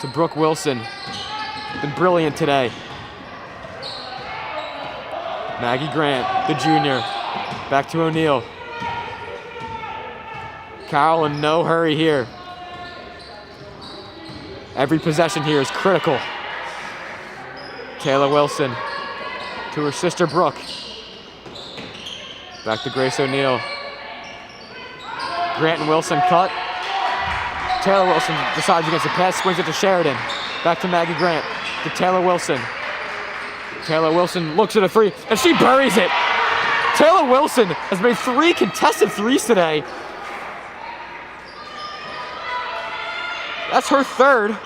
to Brooke Wilson. Been brilliant today. Maggie Grant, the junior, back to O'Neal. Carroll in no hurry here. Every possession here is critical. Taylor Wilson to her sister Brooke. Back to Grace O'Neal. Grant and Wilson cut. Taylor Wilson decides against the pass, swings it to Sheridan. Back to Maggie Grant, to Taylor Wilson. Taylor Wilson looks at a three, and she buries it. Taylor Wilson has made 3 contested threes today. That's her 3rd.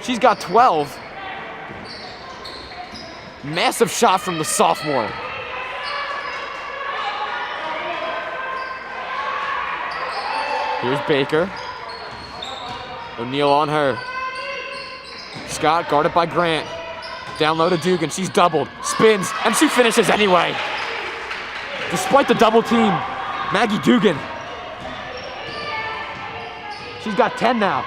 She's got 12. Massive shot from the sophomore. Here's Baker. O'Neal on her. Scott guarded by Grant. Down low to Dugan, she's doubled, spins, and she finishes anyway. Despite the double team, Maggie Dugan. She's got 10 now.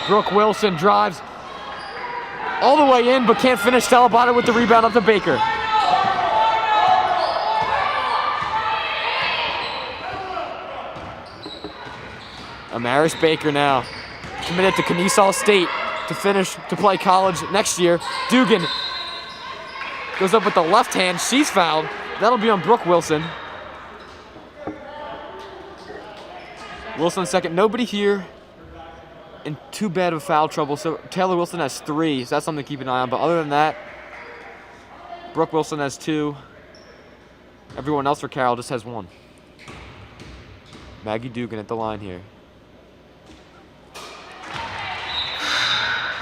Brooke Wilson drives all the way in, but can't finish. Stella Bada with the rebound up to Baker. Amaris Baker now. Committed to Kennesaw State to play college next year. Dugan goes up with the left hand. She's fouled. That'll be on Brooke Wilson. Wilson second. Nobody here in too bad of foul trouble. So Taylor Wilson has 3. So that's something to keep an eye on. But other than that, Brooke Wilson has 2. Everyone else for Carroll just has 1. Maggie Dugan at the line here.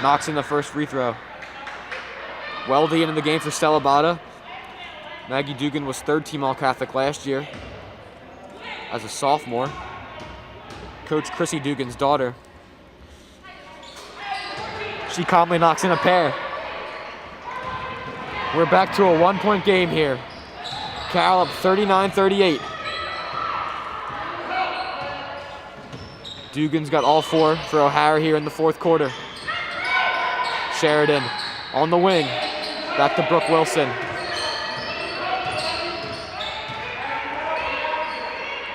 Knocks in the first free throw. Weldy into the game for Stella Bada. Maggie Dugan was 3rd team All-Catholic last year as a sophomore. Coach Chrissy Dugan's daughter. She calmly knocks in a pair. We're back to a 1-point game here. Carroll up 39-38. Dugan's got all 4 for O'Hara here in the 4th quarter. Sheridan on the wing. Back to Brooke Wilson.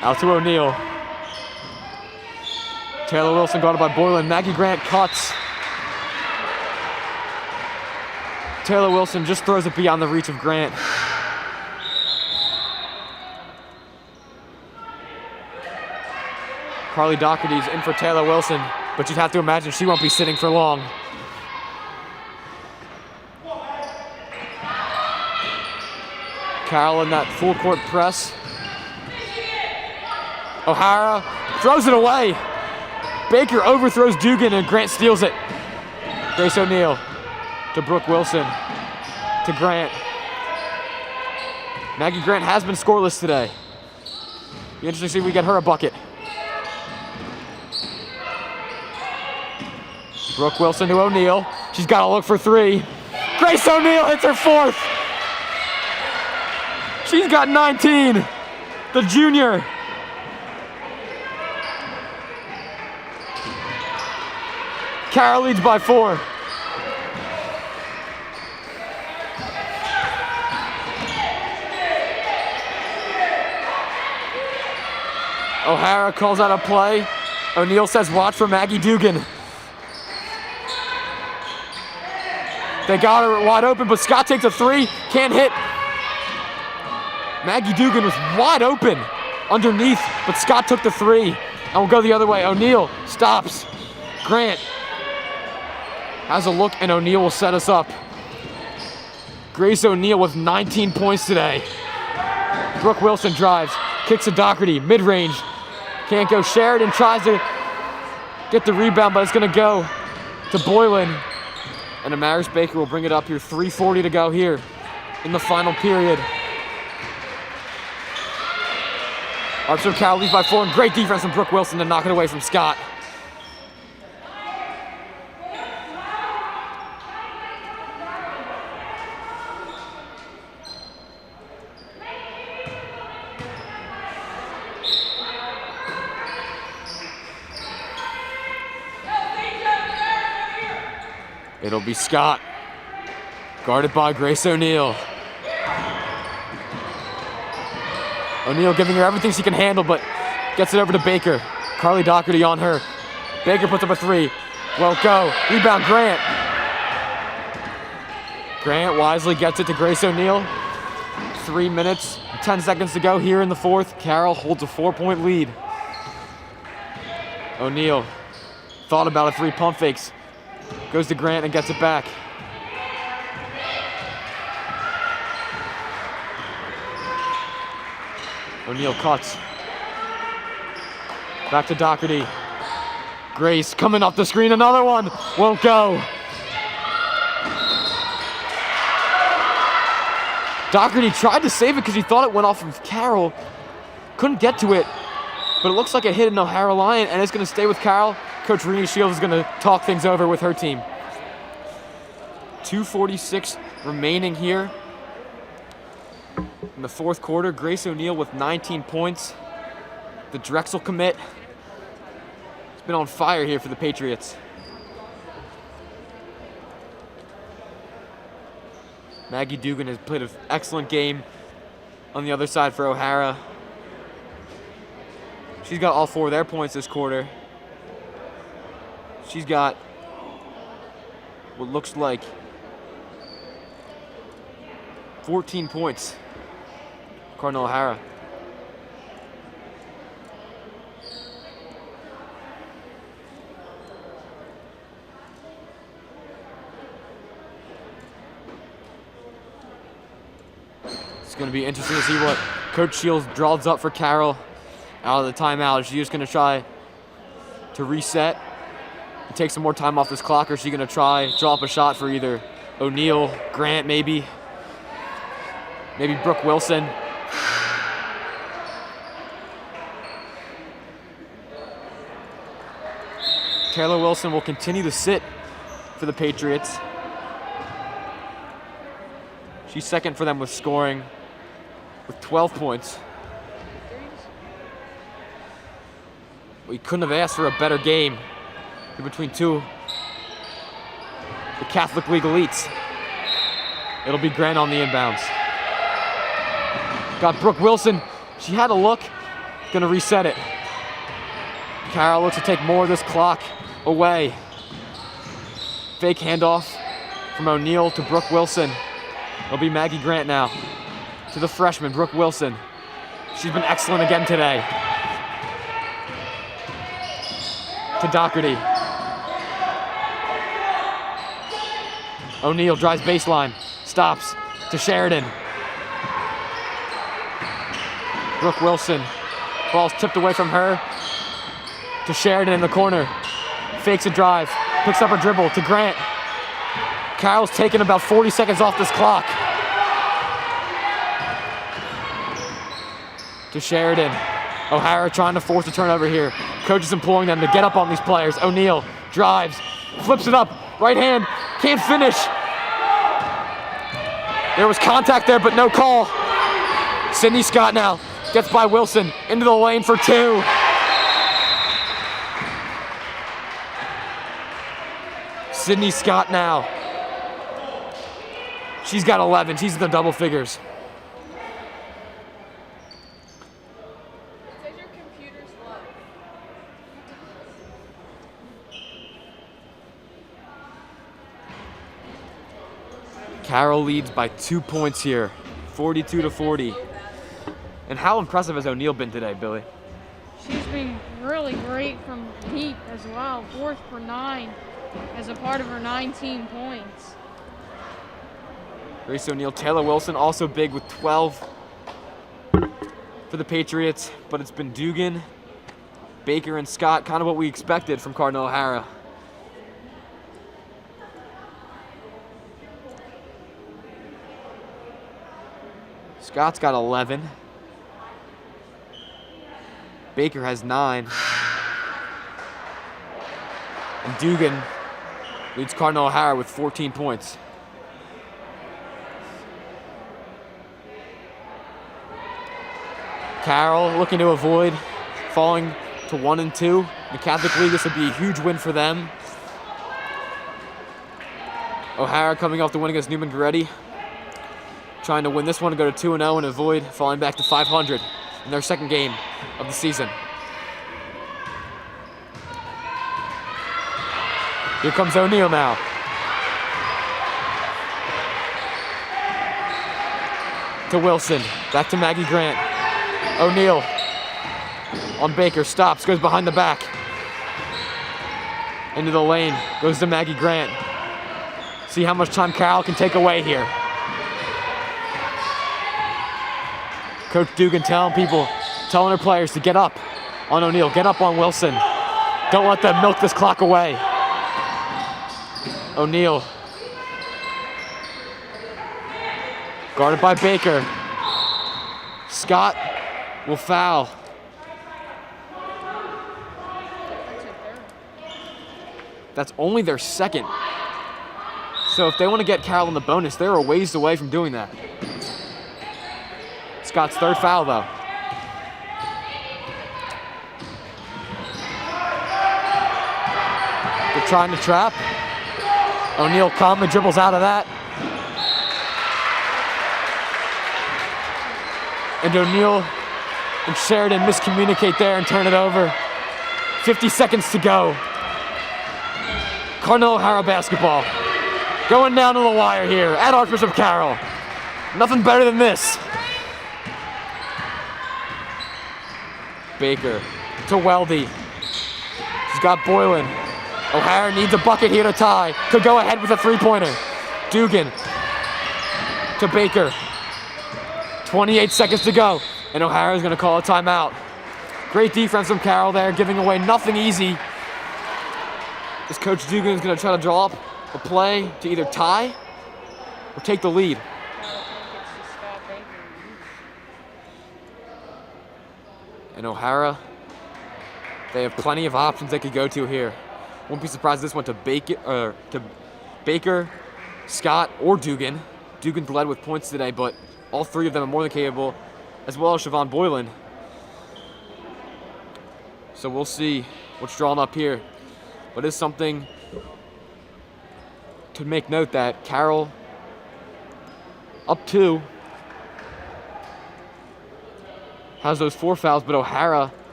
Out to O'Neal. Taylor Wilson guarded by Boylan. Maggie Grant cuts. Taylor Wilson just throws it beyond the reach of Grant. Carly Doherty's in for Taylor Wilson, but you'd have to imagine she won't be sitting for long. Carroll in that full court press. O'Hara throws it away. Baker overthrows Dugan and Grant steals it. Grace O'Neal to Brooke Wilson to Grant. Maggie Grant has been scoreless today. Be interesting to see if we get her a bucket. Brooke Wilson to O'Neal. She's got to look for 3. Grace O'Neal hits her 4th. She's got 19, the junior. Carroll leads by 4. O'Hara calls out a play. O'Neal says watch for Maggie Dugan. They got her wide open, but Scott takes a three, can't hit. Maggie Dugan was wide open underneath, but Scott took the three. And we'll go the other way. O'Neal stops. Grant has a look, and O'Neal will set us up. Grace O'Neal with 19 points today. Brooke Wilson drives, kicks to Doherty, mid-range. Can't go. Sheridan tries to get the rebound, but it's gonna go to Boylan. And Amaris Baker will bring it up here. 3:40 to go here in the final period. Archbishop Carroll leads by 4, and great defense from Brooke Wilson to knock it away from Scott. It'll be Scott, guarded by Grace O'Neal. O'Neal giving her everything she can handle, but gets it over to Baker. Carly Doherty on her. Baker puts up a three. Won't go. Rebound, Grant. Grant wisely gets it to Grace O'Neal. 3 minutes, 10 seconds to go here in the fourth. Carroll holds a 4-point lead. O'Neal thought about a three, pump fakes. Goes to Grant and gets it back. O'Neal cuts. Back to Doherty. Grace coming off the screen, another one. Won't go. Doherty tried to save it because he thought it went off of Carroll. Couldn't get to it, but it looks like it hit an O'Hara line, and it's going to stay with Carroll. Coach Renee Shields is going to talk things over with her team. 2:46 remaining here in the fourth quarter. Grace O'Neal with 19 points. The Drexel commit has been on fire here for the Patriots. Maggie Dugan has played an excellent game on the other side for O'Hara. She's got all 4 of their points this quarter. She's got what looks like 14 points. Cardinal O'Hara. It's going to be interesting to see what Coach Shields draws up for Carroll out of the timeout. Is she just going to try to reset and take some more time off this clock, or is she going to try draw up a shot for either O'Neal, Grant maybe Brooke Wilson? Taylor Wilson will continue to sit for the Patriots. She's second for them with scoring with 12 points. We couldn't have asked for a better game between two the Catholic League elites. It'll be Grant on the inbounds. Got Brooke Wilson. She had a look. Gonna reset it. Carroll looks to take more of this clock away. Fake handoff from O'Neal to Brooke Wilson. It'll be Maggie Grant now to the freshman, Brooke Wilson. She's been excellent again today. To Doherty. O'Neal drives baseline, stops to Sheridan. Brooke Wilson, ball's tipped away from her to Sheridan in the corner. Fakes a drive, picks up a dribble to Grant. Carroll's taking about 40 seconds off this clock. To Sheridan. O'Hara trying to force a turnover here. Coach is imploring them to get up on these players. O'Neal drives, flips it up, right hand, can't finish. There was contact there, but no call. Sydney Scott now gets by Wilson into the lane for 2. Sydney Scott now. She's got 11. She's in the double figures. Carroll leads by 2 points here, 42-40. And how impressive has O'Neal been today, Billy? She's been really great from deep as well. 4 for 9 as a part of her 19 points. Grace O'Neal, Taylor Wilson also big with 12 for the Patriots, but it's been Dugan, Baker, and Scott, kind of what we expected from Cardinal O'Hara. Scott's got 11. Baker has 9. And Dugan leads Cardinal O'Hara with 14 points. Carroll looking to avoid falling to 1 and 2. In the Catholic League, this would be a huge win for them. O'Hara coming off the win against Newman Goretti, trying to win this one and go to 2-0 and avoid falling back to 500 in their second game of the season. Here comes O'Neal now. To Wilson, back to Maggie Grant. O'Neal on Baker, stops, goes behind the back. Into the lane, goes to Maggie Grant. See how much time Carroll can take away here. Coach Dugan telling her players to get up on O'Neal, get up on Wilson. Don't let them milk this clock away. O'Neal, guarded by Baker. Scott will foul. That's only their second. So if they want to get Carroll in the bonus, they're a ways away from doing that. Scott's third foul, though. They're trying to trap. O'Neal calmly dribbles out of that. And O'Neal and Sheridan miscommunicate there and turn it over. 50 seconds to go. Cardinal O'Hara basketball. Going down to the wire here at Archbishop Carroll. Nothing better than this. Baker to Weldy. She's got Boylan. O'Hara needs a bucket here to tie. Could go ahead with a three-pointer. Dugan to Baker. 28 seconds to go. And O'Hara's going to call a timeout. Great defense from Carroll there, giving away nothing easy. As Coach Dugan is going to try to draw up a play to either tie or take the lead. And O'Hara, they have plenty of options they could go to here. Won't be surprised if this went to Baker, Scott, or Dugan. Dugan's led with points today, but all three of them are more than capable, as well as Siobhan Boylan. So we'll see what's drawn up here. But it's something to make note that Carroll up 2 has those 4 fouls, but O'Hara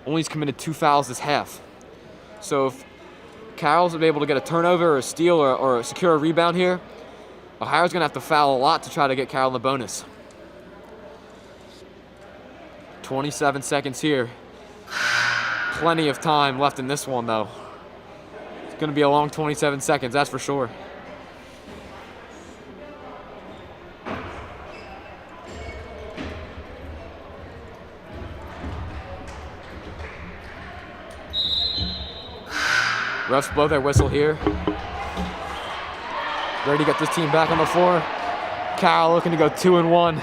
only has committed 2 fouls this half. So if Carroll's able to get a turnover or a steal or secure a rebound here, O'Hara's going to have to foul a lot to try to get Carroll in the bonus. 27 seconds here. Plenty of time left in this one, though. It's going to be a long 27 seconds, that's for sure. Refs blow their whistle here. Ready to get this team back on the floor. Carroll looking to go 2-1.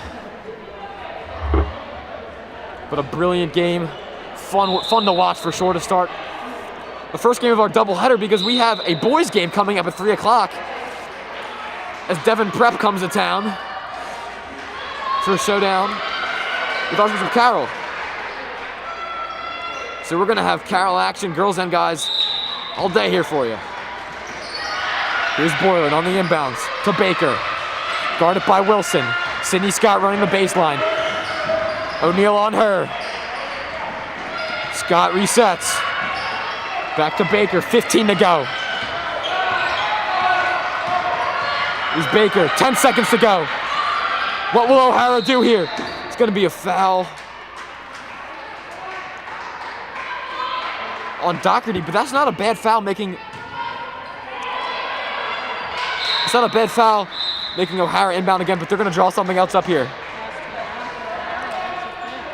But a brilliant game. Fun to watch for sure to start the first game of our doubleheader, because we have a boys game coming up at 3 o'clock as Devon Prep comes to town for a showdown with Archbishop Carroll. So we're going to have Carroll action, girls and guys, all day here for you. Here's Boylan on the inbounds to Baker. Guarded by Wilson. Sydney Scott running the baseline. O'Neal on her. Scott resets. Back to Baker, 15 to go. is Baker. 10 seconds to go. What will O'Hara do here? It's going to be a foul on Doherty, but that's not a bad foul making... It's not a bad foul making O'Hara inbound again, but they're going to draw something else up here.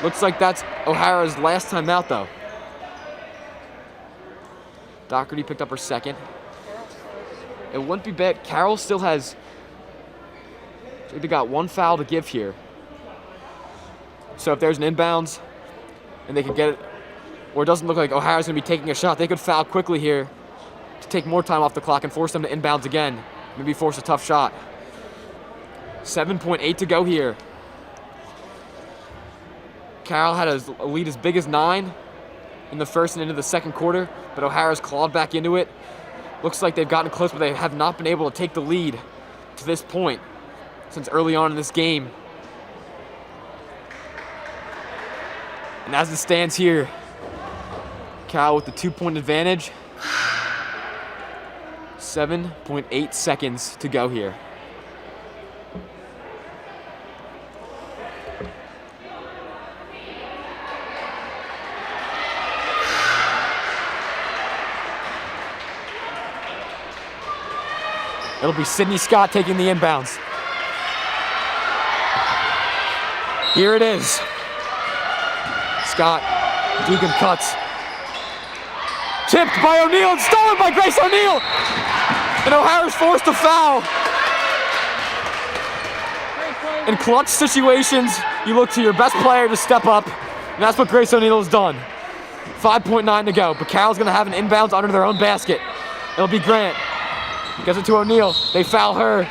Looks like that's O'Hara's last time out, though. Doherty picked up her second. It wouldn't be bad. Carroll still has... They got one foul to give here. So if there's an inbounds and they can get it, or it doesn't look like O'Hara's going to be taking a shot, they could foul quickly here to take more time off the clock and force them to inbounds again. Maybe force a tough shot. 7.8 to go here. Carroll had a lead as big as 9 in the first and into the second quarter, but O'Hara's clawed back into it. Looks like they've gotten close, but they have not been able to take the lead to this point since early on in this game. And as it stands here, Carroll with the 2-point advantage. 7.8 seconds to go here. It'll be Sydney Scott taking the inbounds. Here it is. Scott, Dugan cuts. Tipped by O'Neal and stolen by Grace O'Neal. And O'Hara's forced to foul. In clutch situations, you look to your best player to step up, and that's what Grace O'Neal has done. 5.9 to go, but Carroll's gonna have an inbounds under their own basket. It'll be Grant. Gets it to O'Neal. They foul her.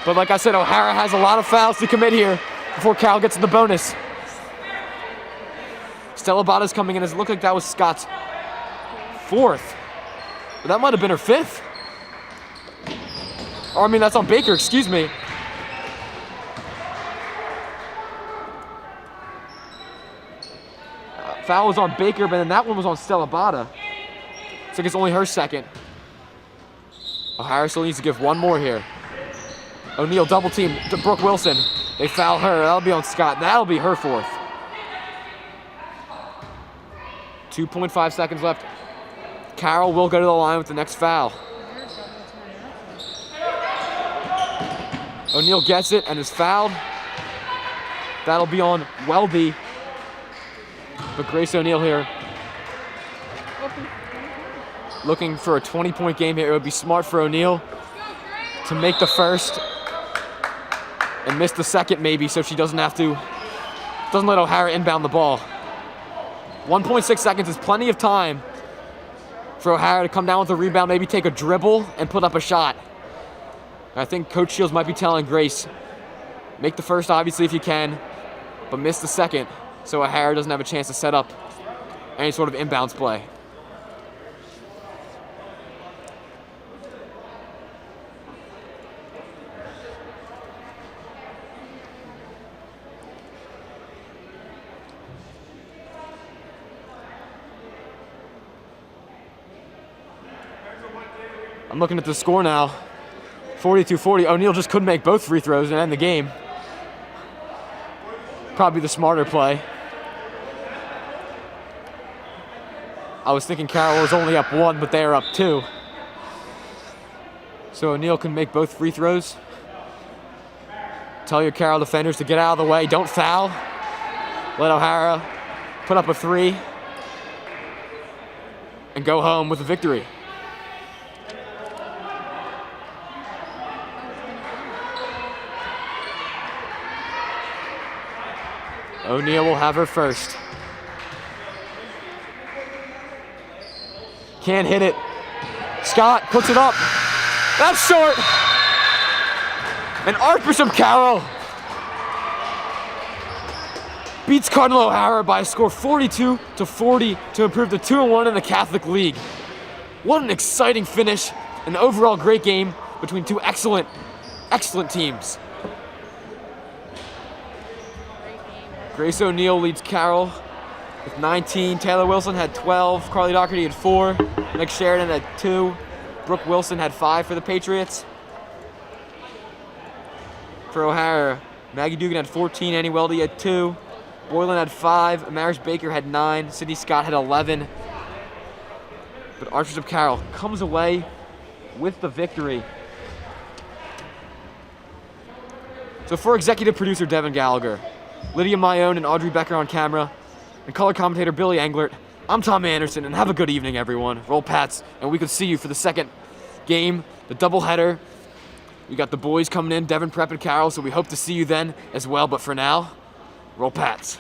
But like I said, O'Hara has a lot of fouls to commit here before Carroll gets to the bonus. Stella Bada's coming in. It looked like that was Scott's 4th. But that might have been her 5th. Or I mean, that's on Baker, excuse me. Foul was on Baker, but then that one was on Stella Bada. So it's only her second. O'Hara still needs to give one more here. O'Neal double team to Brooke Wilson. They foul her. That'll be on Scott. That'll be her 4th. 2.5 seconds left. Carroll will go to the line with the next foul. O'Neal gets it and is fouled. That'll be on Welby. But Grace O'Neal here, looking for a 20-point game here. It would be smart for O'Neal to make the first and miss the second maybe, so she doesn't let O'Hara inbound the ball. 1.6 seconds is plenty of time for O'Hara to come down with a rebound, maybe take a dribble and put up a shot. I think Coach Shields might be telling Grace, make the first obviously if you can, but miss the second so O'Hara doesn't have a chance to set up any sort of inbounds play. I'm looking at the score now. 42-40. O'Neal just couldn't make both free throws and end the game. Probably the smarter play. I was thinking Carroll was only up 1, but they are up 2. So O'Neal can make both free throws. Tell your Carroll defenders to get out of the way. Don't foul. Let O'Hara put up a 3 and go home with a victory. O'Neal will have her first. Can't hit it. Scott puts it up. That's short. And Archbishop Carroll beats Cardinal O'Hara by a score 42-40 to improve to 2-1 in the Catholic League. What an exciting finish. An overall great game between two excellent teams. Grace O'Neal leads Carroll with 19. Taylor Wilson had 12. Carly Doherty had 4. Nick Sheridan had 2. Brooke Wilson had 5 for the Patriots. for O'Hara. Maggie Dugan had 14, Annie Weldy had 2, Boylan had 5, Amaris Baker had 9, Sydney Scott had 11. But Archbishop Carroll comes away with the victory. So for executive producer Devin Gallagher, Lydia Mayone and Audrey Becker on camera, and color commentator Billy Englert, I'm Tom Anderson, and have a good evening, everyone. Roll Pats, and we could see you for the second game, the doubleheader. We got the boys coming in, Devin, Prep, and Carroll, so we hope to see you then as well. But for now, Roll Pats.